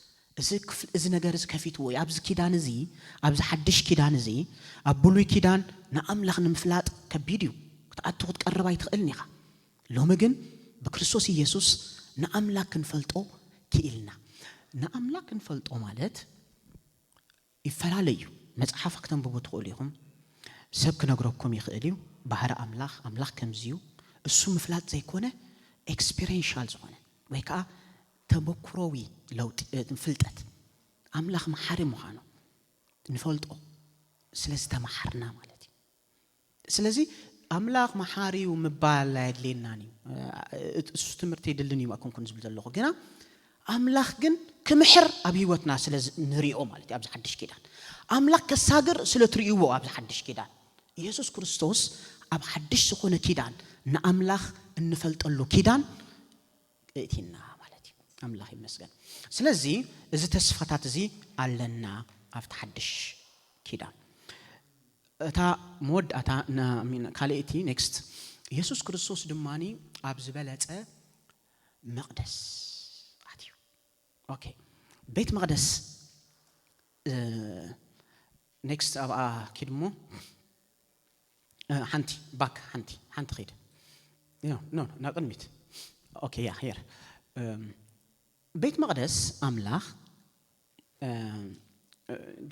إذا نجارس كفيتو أبز كيدان زي أبز حدش كيدان زي أبولي كيدان نأملخ نمفلات كبيديو تأتوت قرباي تقلني خا لو مجن بكريستوس يسوس نأملك نفلطو كيلنا نأملك نفلطو مالت يفعلاليو مصحف كتم ببتقوليهم سبك نغربكم يخيليو بحر أملاخ كمزيو السو مفلات زي كونه experiential زونه ويكا تبكروي لو نفلتت أملاخ محارم مخانو نفلطو سلستا محرنا مالتي سلازي أملاخ محاري ومبال ليناني استمرتي دلني ما كون كنزبل زلو غنا أملاخ جن كمحر أبيوتنا سلز نريو مالتي أبز حدش كيدان أملاخ كساجر سلتريو أبز حدش كيدان يسوع كريستوس أب حدش سخونة كيدان نأملاخ نفلت الله كيدان ائتنا مالتي أملاخ يمسكن سلزي إذا تصفقات زي علنا أفت حدش كيدان تا مود أتا نا من كاليتي next يسوع كريستوس دماني أبز بلت مقدس عاديو أوكي بيت مقدس next أبا كيدمو حنتي باك حنت خيد no نقدر ميت أوكي يا خير بيت مقدس أملاخ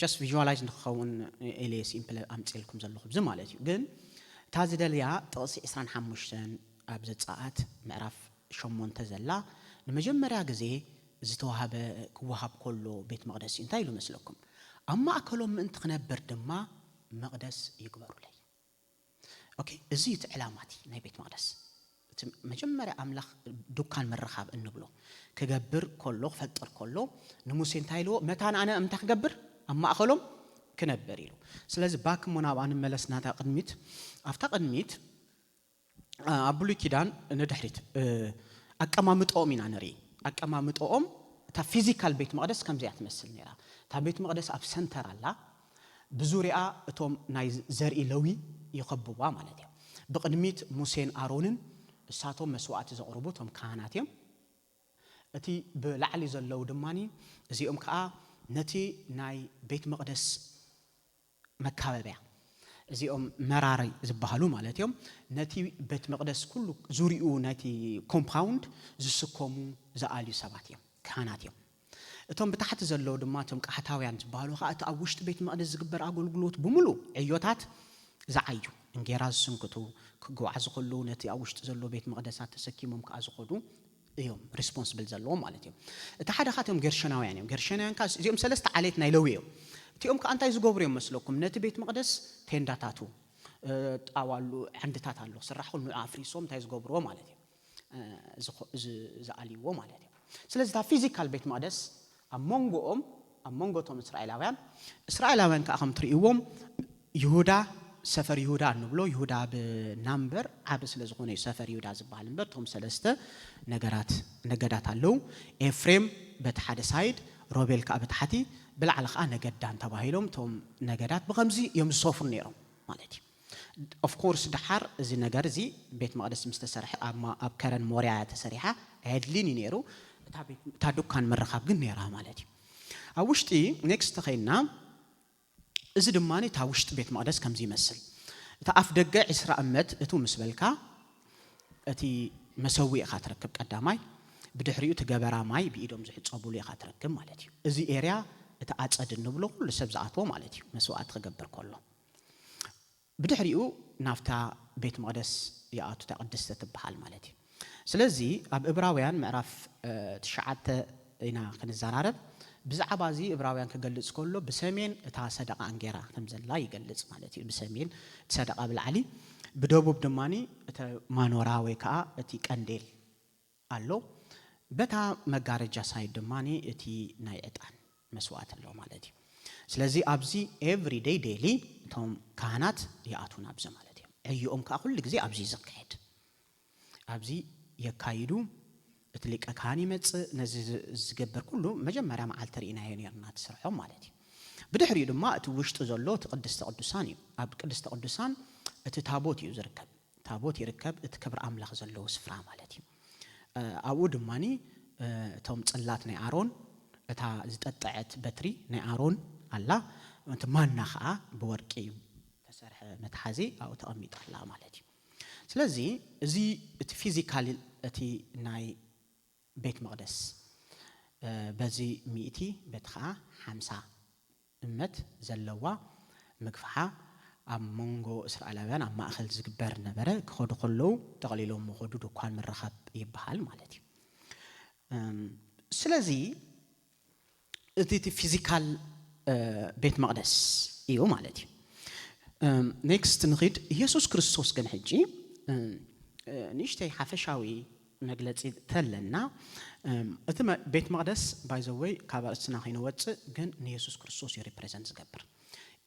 just visualize نخون إليس إمبل أمثلكم زلوا خبز مالتي جن تازد ليا تقصي إسران حموشن أبزت ساعات معرف شمون تزلا نمجمع جزء زتوهاب كوهاب كله بيت مقدس إنتايلو مثلكم أما أكلهم من تخنبر دما مقدس يكبروا لي أوكي زيت علاماتي ناي بيت مقدس مجمع أملاخ دكان مرخاب النبلو كجبر كله فلتر كله نموسين تايلو متى أنا أمتخ جبر أما أخلهم كنبريلو سلز باك منابان ملسنا تقدميت أفتقدميت أبولي كيدان ندحريت أكمامت أومين عنري أكمامت أوم تا فيزيكال بيت مقدس كم زيات مثل نيرا تا بيت مقدس أب سنتر الله بزوريا توم ناي زري لوي يخبوا مالتي بقدميت موسين آرونن ساتهم مسوات زقربوتهم كهناتهم أتي بلعلي زلوا دماني زي كا نتي ناي بيت مقدس مكاببيا زي مراري زبهالو مالتهم نتي بيت مقدس كله زوريو نتي كومباوند زسكومو زاليو سباتيهم كهناتهم اتهم بتحت زلوا دماتهم كحتاويان زبهالو خاطر أوشت بيت مقدس زقبر أقولقلوت بملو عيوتات زعيو انجراز سنكتو كقواعز خلو نتي أوشت زلوا بيت مقدسات تسكيمهم كأزخدو يوم responsible زلوا مالتهم تحد خاتهم قرشناويان كاس زيهم سلست عليتنا يلويو تيوم كأنت يزقبريهم مسلوكم نتي بيت مقدس تين داتاتو أولو عند تاتالو صرحوا إنه أفريسوم تيزقبروا مالتهم زعليوا مالتهم سلست فيزيكال بيت مقدس أمونغو توم إسرائيلاويان كأخم تريوهم يهودا سفر يهودا نبلو يهودا بنمبر عبس لزغوني سفر يهودا زبال نمبر توم سلسته نجدات اللو إفريم بتحد سايد روبيل كأبتحتي بالعلق أنا جدان تباهيلهم توم نجدات بخمسي يوم الصفر نيرهم مالتي of course دحر زي نجارزي بيت مقدس مستسرح أما أبكرن موريا تسريحة هدليني نيرو تادو كان مرخاب جن نيرها مالتي أوشتي next تخيلنا إذا دماني تاوشت بيت مقدس كم زي مثل تأف دقة إسراء أمد أتو مسبلكا أتي مسوي خاطركب قدامي بدحريو تجبرا ماي بيدوم زحت صابولي خاطركب مالتي إذا إيريا تأتصد النبلو كل سبزعاتو مالتي مسوات تجبر كله بدحريو نافتا بيت مقدس يأتو تقدس تبحال مالتي سلزي أب إبراويان معرف تشعت هنا خنزارب بزعبازي إبراويان كجلس كله بسمين صدق أنجرا تمزل لا يجلس مالتي بسمين صدق بالعلي بدوب بدماني مانوراوي كا تي كنديل አሎ በታ መጋረጃ ሳይድ ማኒ እቲ ናይ ዕጣን መስዋዕት አለው ማለት እዩ ስለዚህ አብዚ ኤቭሪ ዴይ ዴይሊ ቶም ካህናት ያአቱን አብዘ ማለት እዩ እዩኦም ካ ሁሉ ጊዜ አብዚ ዘካሄድ አብዚ የካይዱ እትሊቀ ካህን ይመጽ ነዚ ዝገበር ኩሉ መጀመሪያ መዓልተ ሪኢና የኔርና ተሰርሖም ማለት እዩ ብድሕሪኡ ድማ እቲ ውሽጡ ዘሎ ቅድስተ ቅዱሳን እዩ አብ ቅድስተ ቅዱሳን እቲ ታቦት እዩ ዝርከብ ታቦት ይርከብ እቲ ክብር አምላኽ ዘለዎ ስፍራ ማለት እዩ አብኡ ድማኒ እቶም ጽላት ናይ አሮን እታ ዝጠጠዐት በትሪ ናይ አሮን አላ እንት ማና ኸዓ በወርቂ ተሰርሐ መትሓዚ አው ተቀሚጣላ ማለት እዩ ስለዚህ እዚ እቲ ፊዚካሊ እቲ ናይ ቤት መቅደስ በዚ ሚእቲ በትኻ 50 እመት ዘለዋ ምግፍሓ ኣብ መንጎ እስራኤላውያን ኣብ ማእኸል ዝግበር ነበረ ክኸዱ ከለው ተቐሊሎም መኸዱ ድኳን ምረኻብ ይበሃል ማለት እዩ ስለዚህ እቲ ፊዚካል ቤት መቅደስ እዩ ማለት እዩ ኔክስት ንኺድ ኢየሱስ ክርስቶስ ግን ሕጂ ንሽተይ ሓፈሻዊ መግለጺ ተለና እቲ ቤት መቅደስ ባይ ዘ ዌይ ካብ አርስና ኸይንወጽእ ግን ንኢየሱስ ክርስቶስ ሪፕሬዘንት ዝገብር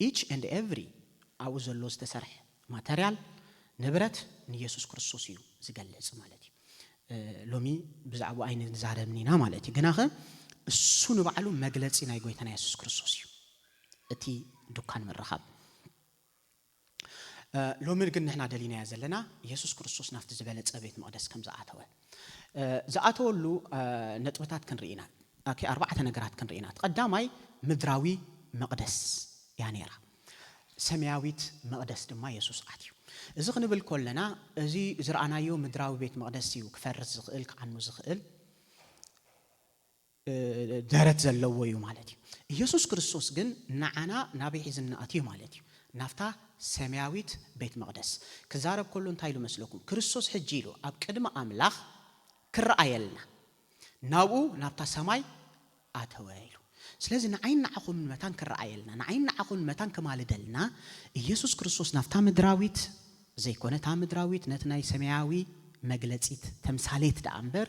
each and every አው ዘሎ ዝተሰርሐ ማቴሪያል ንብረት ንኢየሱስ ክርስቶስ እዩ ዝገልጽ ማለት እዩ ሎሚ ብዛዕባ አይነ ዛረብኒና ማለት እዩ ግናኸ እሱ ንባዕሉ መግለጺ ናይ ጎይታና ኢየሱስ ክርስቶስ እዩ እቲ ዱካን ምረኻብ ሎሚ ግን ንሕና ደሊና ያዘለና ኢየሱስ ክርስቶስ ናፍቲ ዝበለጸ ቤት መቅደስ ከም ዝኣተወ ዝኣተወሉ ነጥብታት ክንርኢና ኦኬ ኣርባዕተ ነገራት ክንርኢና ቀዳማይ ምድራዊ መቅደስ ያ ነራ ሰማያዊት መቅደስ ድማ ኢየሱስ ኣትዩ እዚ ክንብል ኮለና እዚ ዝርአናዮ ምድራዊ ቤት መቅደስ እዩ ክፈርስ ዝኽእል ከዓኑ ዝኽእል ደረት ዘለዎ እዩ ማለት እዩ ኢየሱስ ክርስቶስ ግን ንዓና ናብ ሒዝና ኣትዩ ማለት እዩ ናፍታ ሰማያዊት ቤት መቅደስ ክዛረብ ከሎ እንታይ ኢሉ መስለኩም ክርስቶስ ሕጂ ኢሉ ኣብ ቅድመ አምላኽ ክረአየልና ናብኡ ናብታ ሰማይ ኣተወ ኢሉ ስለዚህ ንዓይን ንዓኹም መታን ክረአየልና ንዓይን ንዓኹም መታን ከማልደልና ኢየሱስ ክርስቶስ ናፍታ ምድራዊት ዘይኮነ ታ ምድራዊት ነት ናይ ሰማያዊ መግለጺት ተምሳሌት ዳእምበር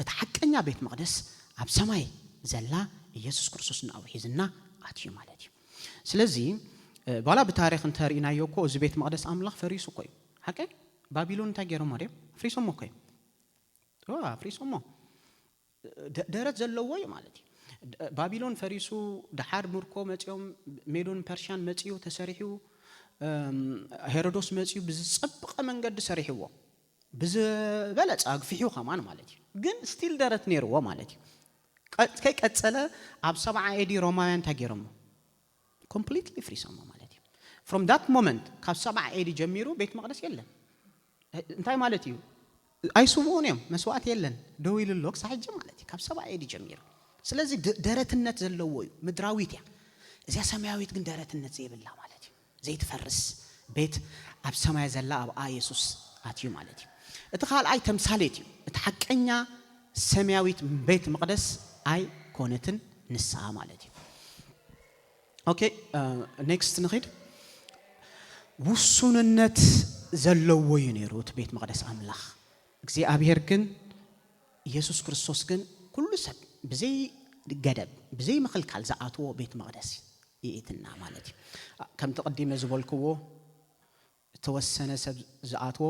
እቲ ሐቀኛ ቤት መቅደስ ኣብ ሰማይ ዘላ ኢየሱስ ክርስቶስ ናብኡ ሒዝና ኣትዩ ማለት እዩ ስለዚህ ባላ በታሪክ እንተሪናዮ እኮ እዚ ቤት መቅደስ አምላኽ ፈሪሱ ቆይ ሐቀ ባቢሎን ታገረም ማለት ፍሪሶም ቆይ ፍሪሶም ደረት ዘለዎ ማለት ባቢሎን ፈሪሱ ደሓር ምርኮ መጽዮም ሜዶን ፐርሺያን መጽዩ ተሰሪሑ ሄሮዶስ መጽዩ ብዝጸብቀ መንገድ ሰሪሕዎ ብዝበለጸ አግፍሑ ከማን ማለት ግን ስቲል ደረት ነርዎ ማለት ከይቀጸለ ኣብ 7 ኤዲ ሮማውያን ታገረም completely free some ማለት እዩ from that moment ካብ 7 ኤዲ ጀሚሩ ቤት መቅደስ የለን እንታይ ማለት እዩ አይሱሙንም መስዋዕት የለን ደውይል ሎክ ሳይጅ ማለት ካብ 7 ኤዲ ጀሚሩ ስለዚህ ደረትነት ዘለዎ እዩ ምድራዊት ያ እዚያ ሰማያዊት ግን ደረትነት ዘይብላ ማለት እዩ ዘይትፈርስ ቤት ኣብ ሰማይ ዘላ ኣብ ኢየሱስ ኣትዩ ማለት እዩ እቲ ካልኣይ ተምሳሌት እዩ እቲ ሐቀኛ ሰማያዊት ቤት መቅደስ አይ ኮነትን ንስሓ ማለት እዩ ኦኬ ኔክስት ንኺድ ውሱንነት ዘለዎ እዩ ነይሩ እቲ ቤት መቅደስ አምላኽ እግዚአብሔር ግን ኢየሱስ ክርስቶስ ግን ኩሉ ሰብ ብዘይ ገደብ ብዘይ ምኽልካል ዝኣትዎ ቤት መቅደስ ይእትና ማለት እዩ ከም ተቀዲመ ዝበልክዎ ተወሰነ ሰብ ዝኣትዎ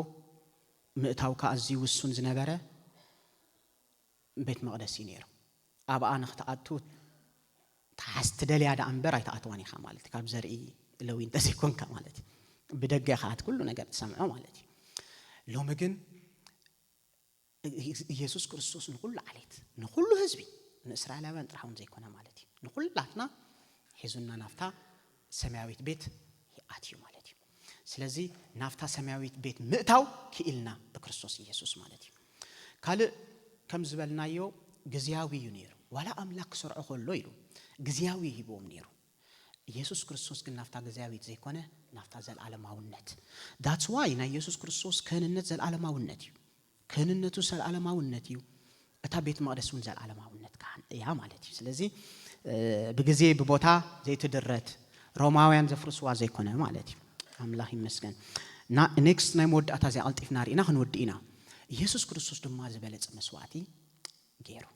ምእታውካ ኣዝዩ ውሱን ዝነበረ ቤት መቅደስ እዩ ነይሩ ኣብኣ ንኽትኣቱ ታሕስት ደልያ ዳእምበር ኣይተኣትዋን ኢኻ ማለት ካብ ዘርኢ ለዊ እንተዘይኮንካ ማለት ብደገ ኻት ኩሉ ነገር ተሰምዖ ማለት ሎሚ ግን ኢየሱስ ክርስቶስ ንኩሉ ዓሌት ንኩሉ ህዝቢ ንእስራኤላውያን ጥራውን ዘይኮነ ማለት ንኩላትና ሒዙና ናፍታ ሰማያዊት ቤት ኣትዩ ማለት ስለዚህ ናፍታ ሰማያዊት ቤት ምእታው ክኢልና በክርስቶስ ኢየሱስ ማለት ካልእ ከም ዝበልናዮ ግዝያዊ እዩ ነይሩ ዋላ አምላክ ሰርዖ ከሎ ኢሉ ግዝያዊ ሂቦም ነይሩ ኢየሱስ ክርስቶስ ግን ናፍታ ግዝያዊት ዘይኮነ ናፍታ ዘለዓለማውነት that's why ና ኢየሱስ ክርስቶስ ከህንነት ዘለዓለማውነት እዩ ከህንነቱ ዘለዓለማውነት እዩ እታ ቤት መቅደሱን ዘለዓለማውነት ያ ማለት እዩ ስለዚህ በጊዜ በቦታ ዘይተደረት ሮማውያን ዘፍርስዋ ዘይኮነ ማለት እዩ አምላክ ይመስገን ና ኔክስት ናይ ሞዳታ ዘይ አልጢፍና ሪና ክንወዲና ኢየሱስ ክርስቶስ ድማ ዝበለጸ መስዋዕቲ ገይሩ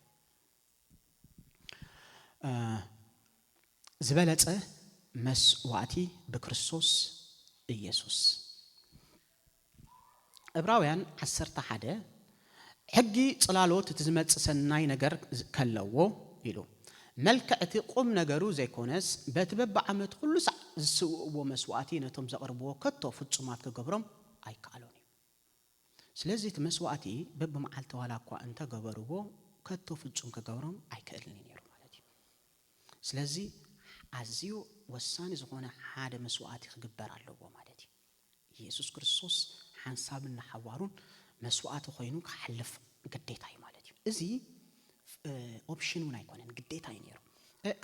ዝበለጸ መስዋዕቲ በክርስቶስ ኢየሱስ ዕብራውያን 11 ሕጊ ጽላሎት ትዝመጽ ሰናይ ነገር ከለዎ ኢሉ መልክዕቲ ቁም ነገሩ ዘይኮነስ በትበብ ዓመት ሁሉ ዝስውዎ መስዋዕቲ ነቶም ዘቅርብዎ ከቶ ፍጹማት ከገብሮም አይካሎኒ ስለዚህ እቲ መስዋዕቲ በብመዓልተ ዋላኳ እንተ ገበርዎ ከቶ ፍጹም ከገብሮም አይከልኒ ነይሩ ማለት እዩ ስለዚህ አዝዩ ወሳኒ ዝኾነ ሓደ መስዋዕቲ ክግበር ኣለዎ ማለት እዩ ኢየሱስ ክርስቶስ ሓንሳብና ሓዋሩን መስዋዕቲ ኮይኑ ክሐልፍ ግዴታ እዩ ማለት እዩ እዚ ኦፕሽን ውን አይኮነን ግዴታ እዩ ነይሩ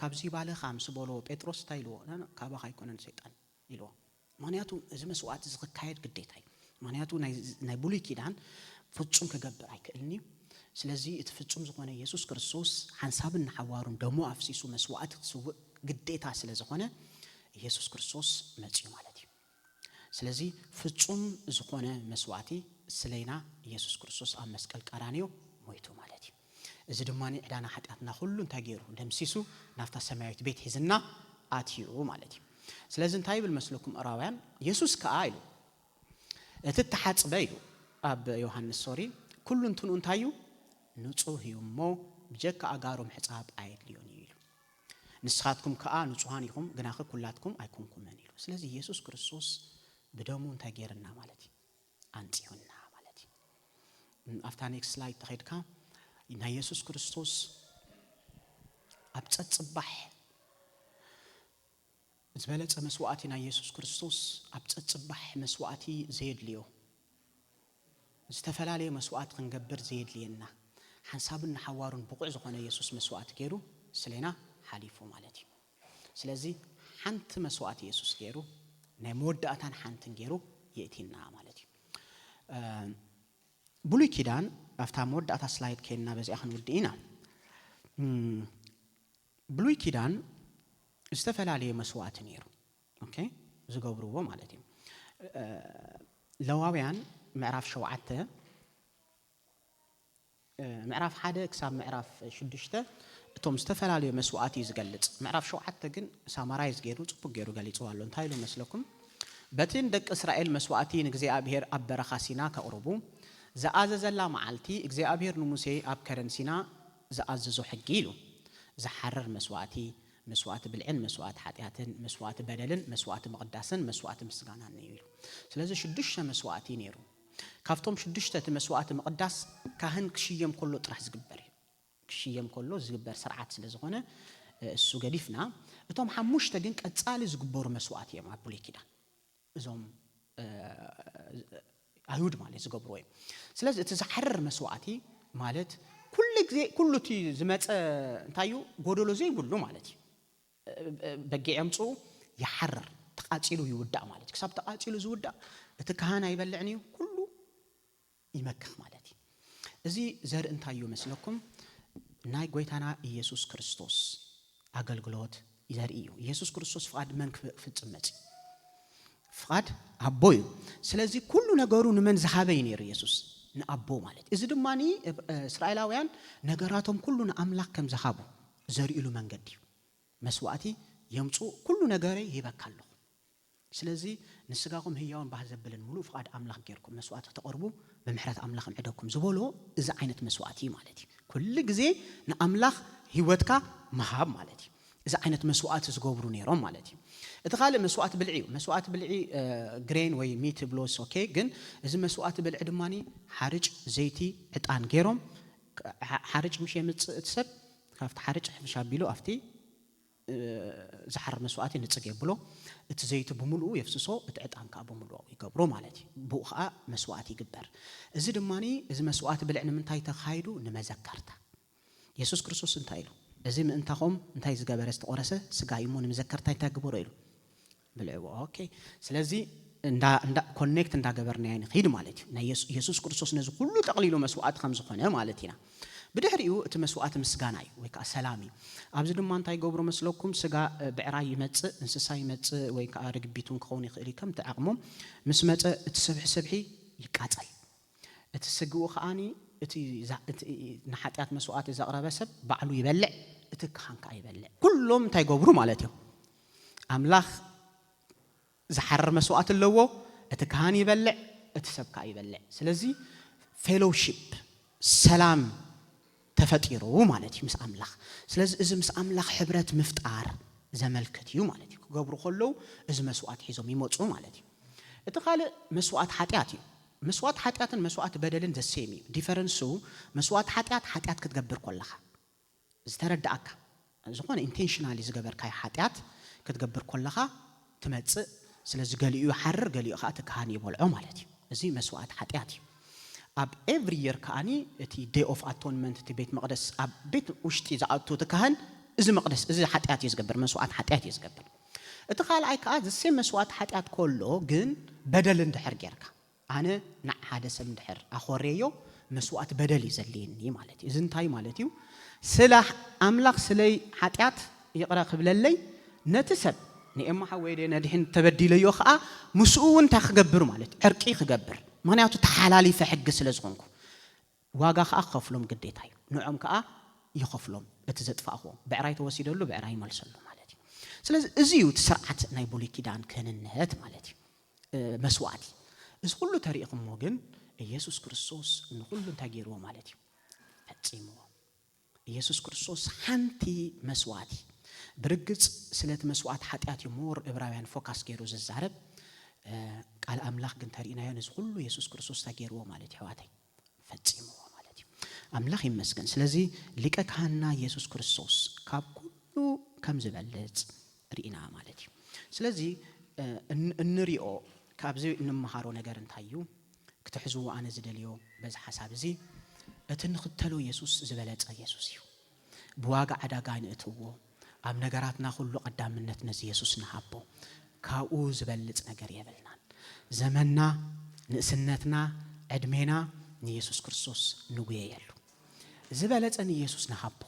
ካብዚ ባለ ኻምስ ቦሎ ጴጥሮስ ታይልዎ ካባኻ አይኮነን ሰይጣን ኢልዎ ማንያቱ እዚ መስዋዕቲ ዝካየድ ግዴታ እዩ ማንያቱ ናይ ብሉይ ኪዳን ፍጹም ክገብር አይክልኒ ስለዚህ እቲ ፍጹም ዝኾነ ኢየሱስ ክርስቶስ ሓንሳብና ሓዋሩን ደሞ አፍሲሱ መስዋዕቲ ክስውእ ግዴታ ስለ ዝኾነ ኢየሱስ ክርስቶስ መጽኡ ማለት እዩ ስለዚህ ፍጹም ዝኾነ መስዋዕቲ ስለይና ኢየሱስ ክርስቶስ ኣብ መስቀል ቀራንዮ ሞይቱ ማለት እዩ እዚ ድማኒ ዕዳና ኃጢአትና ሁሉ እንታይ ገይሩ ደምሲሱ ናፍታ ሰማያዊት ቤት ሒዝና አትዩ ማለት እዩ ስለዚህ እንታይ ብል መስለኩም ዕብራውያን ኢየሱስ ከአ ኢሉ እቲ ተሓጽበ ኢሉ ኣብ ዮሐንስ ሶሪ ኩሉ እንትኑ እንታዩ ንጹህ እዩሞ ብጀካ አጋሮም ሕጻብ አይድልዮን ኢሉ ንስኻትኩም ከአ ንጹሃን ኢኹም ግናኸ ኩላትኩም አይኮንኩምን ኢሉ ስለዚህ ኢየሱስ ክርስቶስ በደሙ እንታይ ገይርና ማለት እዩ አንጽዮና ማለት እዩ አፍታ ኔክስት ስላይድ ተኸድካ ኢና ኢየሱስ ክርስቶስ ኣብ ጸጽባሕ ዝበለጸ መስዋዕቲ ና ኢየሱስ ክርስቶስ ኣብ ጸጽባሕ መስዋዕቲ ዘየድልዮ ዝተፈላለየ መስዋዕት ክንገብር ዘየድልየና ሓንሳብና ሓዋሩን ብቁዕ ዝኾነ ኢየሱስ መስዋዕት ገይሩ ስለና ሓሊፉ ማለት እዩ ስለዚህ ሓንቲ መስዋዕት ኢየሱስ ገይሩ ናይ መወዳእታን ሓንትን ገይሩ የእቲና ማለት እዩ ብሉይ ኪዳን አፍታ መወዳእታ ስላይድ ከይና በዚያ ክንውድኢና ብሉይ ኪዳን ዝተፈላለየ መስዋዕት ነይሩ ኦኬ ዝገብርዎ ማለት እዩ ለዋውያን ምዕራፍ 7 ምዕራፍ 1 ክሳብ ምዕራፍ 6 እቶም ዝተፈላለየ መስዋዕት ይዝገልጽ ምዕራፍ 7 ግን ሳማራይዝ ገይሩ ጽቡቅ ገይሩ ገሊጽዋ ኣሎ እንታይ ኢሉ መስለኩም በትን ደቅ እስራኤል መስዋዕቲ ንእግዚአብሔር ኣብ በረኻ ሲና ከቅርቡ ዘአዘዘላ መዓልቲ እግዚአብሔር ንሙሴ ኣብ ከረን ሲና ዘአዘዞ ሕጊ ኢሉ ዝሐረር መስዋዕቲ መስዋዕት ብልዕን መስዋዕት ኃጢአትን መስዋዕት በደልን መስዋዕት መቅዳስን መስዋዕት ምስጋናን ኢሉ ስለዚህ 6 መስዋዕቲ ነይሩ ካፍቶም 6 እቲ መስዋዕት መቅዳስ ካህን ክሽየም ኮሎ ጥራሕ ዝግበር ክሽየም ኮሎ ዝግበር ስርዓት ስለ ዝኾነ እሱ ገዲፍና እቶም 5 ግን ቀጻሊ ዝግበሩ መስዋዕት እዮም ኣብ ብሉይ ኪዳን እዞም አይሁድ ማለት ዝገብሩ ወይ ስለዚህ እቲ ዝሐረር መስዋዕቲ ማለት ኩሉ ግዜ ኩሉቲ ዝመጸ እንታዩ ጎደሎ ዘይብሉ ማለት እዩ በጊዕምጹ ይሐረር ተቃጺሉ ይውዳእ ማለት ክሳብ ተቃጺሉ ዝውዳእ እቲ ካህን አይበልዕን እዩ ኩሉ ይመክህ ማለት እዩ እዚ ዘር እንታዩ መስለኩም ናይ ጎይታና ኢየሱስ ክርስቶስ አገልግሎት ይዘርኢ እዩ ኢየሱስ ክርስቶስ ፍቃድ መን ክፍጽም መጽ ፍቃድ አቦዩ ስለዚህ ኩሉ ነገሩ ንመን ዝሃበይ ነይሩ ኢየሱስ ንአቦ ማለት እዚ ድማኒ እስራኤላውያን ነገራቶም ኩሉ ንአምላክ ከም ዝሃቡ ዘርእሉ መንገዲ መስዋዕቲ የምጹ ኩሉ ነገረ ይበካሉ ስለዚህ ንስጋኩም ህያውን ባዘብልን ሙሉ ፍቃድ አምላክ ገርኩም መስዋዕት ተቀርቡ በመሕረት አምላክ ምዕደኩም ዝበሎ እዚ አይነት መስዋዕቲ ማለት ኩሉ ግዜ ንአምላክ ህይወትካ መሃብ ማለት እዚ አይነት መስዋዕት ዝገብሩ ነይሮም ማለት እቲ ካለ መስዋዕት ብልዒ ግሬን ወይ ሚት ብሎስ ኦኬ ግን እዚ መስዋዕት ብልዒ ድማኒ ሓርጭ ዘይቲ ዕጣን ገይሮም ሓርጭ ምሽ የምጽእ ሰብ ካፍቲ ሓርጭ ሕምሻቢሉ አፍቲ ዝሐር መስዋዕት ንጽግ ብሎ እቲ ዘይቱ በሙሉ የፍስሶ እቲ ዕጣን ካ በሙሉ ይገብሩ ማለት ቡኻ መስዋዕት ይግበር እዚ ድማኒ እዚ መስዋዕት ብልዕ ንምንታይ ተኻይዱ ንመዘከርታ ኢየሱስ ክርስቶስ እንታይ ኢሉ እዚ ምእንታኹም እንታይ ዝገበረ ዝተቆረሰ ስጋ ይሞ ንመዘከርታ እንታይ ግበሩ ኢሉ ብልዕዎ ኦኬ ስለዚህ እንዳ ኮኔክት እንዳገበርና ያን ኺድ ማለት እዩ ናይ ኢየሱስ ክርስቶስ ነዚ ሁሉ ጠቅሊሉ መስዋዕት ከም ዝኾነ ማለት ኢና بدحريو تمسوات مسجانا ويك سلامي أبزر ما أنتي جبر مسلوكم سجا بعراي مت إنسان مت ويك أرق بيتون كوني خيري كم تعقمم مسمت تسبح سبحي يقاتل اتسقو خاني اتي نحاتيات مسوات زقرب سب بعلو يبلع اتكهان كا يبلع كلهم تايغبرو مالتيو املاخ زحرر مسوات اللو اتكهان يبلع اتسب كا يبلع ስለዚህ ፌሎሺፕ ሰላም ተፈጥሮ مالتي مس املاخ ስለዚህ እዚ مس املاخ ሕብረት مفጣር ዘመልከትዩ مالتي كغبرو خلو እዚ مسوات ሒዞም ይመጹ مالتي اتخال مسوات حاتياتي مسوات حاتياتن مسوات بدلن ዘሴሚ ዲፈረንሱ مسوات حاتيات ክትገብር ኮለኻ ዝተረዳአካ ዝኾነ ኢንቴንሽናሊ ዝገበርካይ حاتيات ክትገብር ኮለኻ ትመጽእ ስለዚህ ገሊኡ ይحرر ገሊኡ ኻ ተካሃን ይበልዑ ማለት እዩ እዚ መስዋዕት حاتيات ኣብ every year ካኒ እቲ day of atonement እቲ ቤት መቅደስ ኣብ ቤት ውሽጢ ዝኣቱ ተካሃን እዚ መቅደስ እዚ حاتيات ይዝገበር መስዋዕት حاتيات ይዝገበር እቲ ካልኣይ ከዓ ዘሴ መስዋዕት حاتيات ኮሎ ግን بدل እንድሕር ጌርካ ኣነ ንዕ ሓደ ሰብ እንድሕር ኣኾረዮ መስዋዕት بدل ይዘልየኒ ማለት እዩ እዚ እንታይ ማለት እዩ ስለ ኣምላኽ ስለይ حاتيات ይቕራ ክብለለይ ነቲ ሰብ ንእማ ሓወይደ ነድሕን ተበዲለዮ ከዓ ምስኡን ተኽገብር ማለት ዕርቂ ክገብር ምክንያቱ ተሓላሊፈ ሕግ ስለ ዝኾንኩ ዋጋ ከዓ ከፍሎም ግዴታ እዩ ንዖም ከዓ ይኸፍሎም እቲ ዘጥፋእዎ ብዕራይ ተወሲደሉ ብዕራይ ይመልሰሉ ማለት እዩ ስለዚህ እዚዩ ተስርዓት ናይ ብሉይ ኪዳን ክህንነት ማለት እዩ መስዋዕት እዚ ሁሉ ተሪእኹሞ ግን ኢየሱስ ክርስቶስ ንሁሉ እንታገይርዎ ማለት እዩ ፈጺምዎ ኢየሱስ ክርስቶስ ሓንቲ መስዋዕት برجس سلة مسوعات حتيات يمور إبراهيم فوكس جيرو الزهرب قال أملاخ جنتارينا ينز كله يسوع كريستوس تجيرو مالتي حواتي فتسيمو مالتي أملاخ يمسكن سلزي لك كهنا يسوع كريستوس كاب كله كم زبالت رينا مالتي سلزي النريو كابزي نمهارو نجارن تايو كتحزو أنا زدليو بس حساب زي أتنختلو يسوع زبالت يسوع بواقع عداقين أتوه أم نجاراتنا كله قدامنا نزي يسوع نحبه كأوز بلت نجار يبلنا زمننا نسنتنا عدمنا نيسوع كريستوس نوجي يلو زبالت أن يسوع نحبه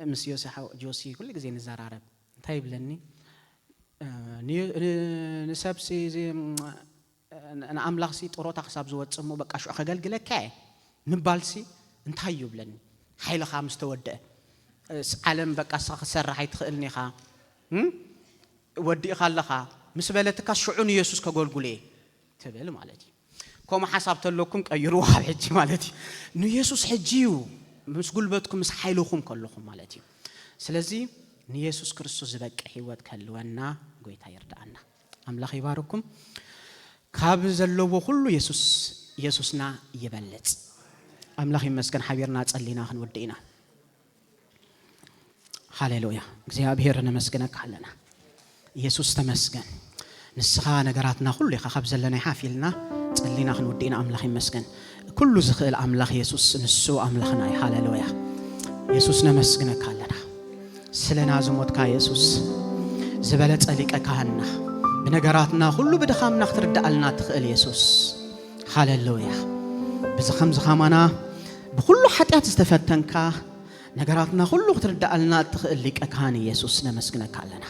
مسيو سحو جوسي كل جزين الزرارب طيب لني نسبسي زي أنا أملاخسي طروت حساب زوات سمو بقى شو أخجل جلك كاي نبالسي انتهيو بلني حيل خامس تودع عالم بقى سر راح يدخلني خا ودي خلخا مسبلتك شعون يسوع كقول قولي تبل مالتي كم حسبت لكم كيروح حجي مالتي إنه يسوع حجيو مش قلبتكم مش حيلكم كلكم مالتي سلزي إن يسوع كريستوس بق حيوات كلوانا قويت هيردعنا أملاخ يبارككم كابز اللو كله يسوعنا يبلت أملاخ يمسكن حبيرنا تصلينا خنودينا هاليلويا እግዚአብሔር ነመስገነክ አለና ኢየሱስ ተመስገን ንስኻ ነገራትና ሁሉ ይኸብ ዘለና ይሓፊልና ጸሊና ክንወዲና አምላኽ ይመስገን ኩሉ ዝኽእል አምላኽ ኢየሱስ ንሱ አምላኽና ሃሌሉያ ኢየሱስ ነመስገነክ አለና ስለና ዝሞትካ ኢየሱስ ዝበለጸ ሊቀ ካህንና በነገራትና ሁሉ በደኻምና ክትርዳአልና ትኽእል ኢየሱስ ሃሌሉያ በዝኸም ዝኻማና በሁሉ ኃጢአት ዝተፈተንካ ነገራትና ሁሉ ክትርዳአልና ትኽእል ሊቀ ካህን ኢየሱስ ነመስግነካ አለና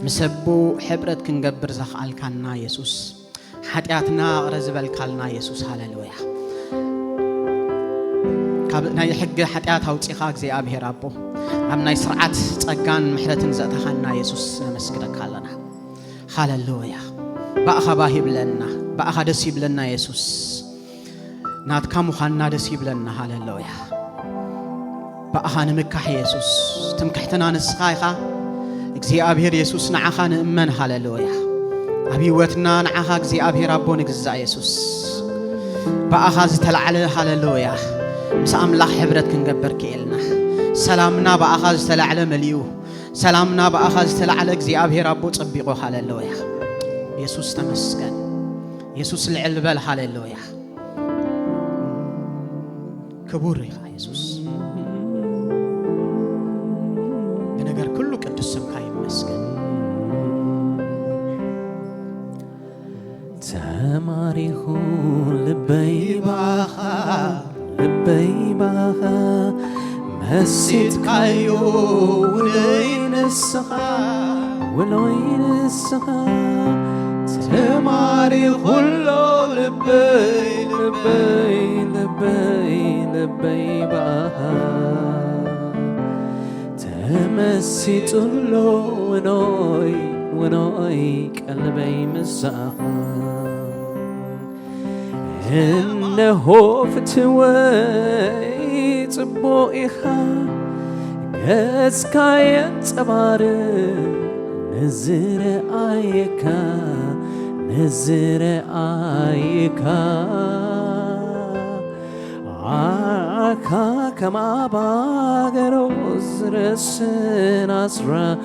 مسبو حبرت كنجبر زخالكنا يسوع حتياتنا رزبل كالنا يسوع هاللويا كابنا يحق حتيات هوتيخاك زي أبي رابو أمنا يسرعت تجان محرتن زتخنا يسوع نمسكنا كالنا هاللويا بأخباهيب لنا بأخدسيب لنا يسوع نات كم خنا دسيب لنا هاللويا بأخان مكح يسوع تمكحتنا نسخايخا እግዚአብሔር ኢየሱስ ነዓኻን እመን ሃሌሉያ አብይወትና ነዓኻ እግዚአብሔር አቦን ግዛ ኢየሱስ በአኻ ዝተላዕለ ሃሌሉያ ምስ አምላኽ ሕብረት ክንገበር ከኤልና ሰላምና በአኻ ዝተላዕለ መልዩ ሰላምና በአኻ ዝተላዕለ እግዚአብሔር አቦ ጽቢቆ ሃሌሉያ ኢየሱስ ተመስገን ኢየሱስ ልዕል በል ሃሌሉያ ክቡር ኢየሱስ በነገር ሁሉ ቅዱስ ስምካ ይመስገን ተማሪሁ ልበይባኻ መስት ካዩ ወለይንስኻ ተማሪሁ لبي بها تمسيت له ونوي قلبي مساح إنه فتوي تبوئها اسكاي تبار نزر آيكا عاكا كما باغروز رسن أسرا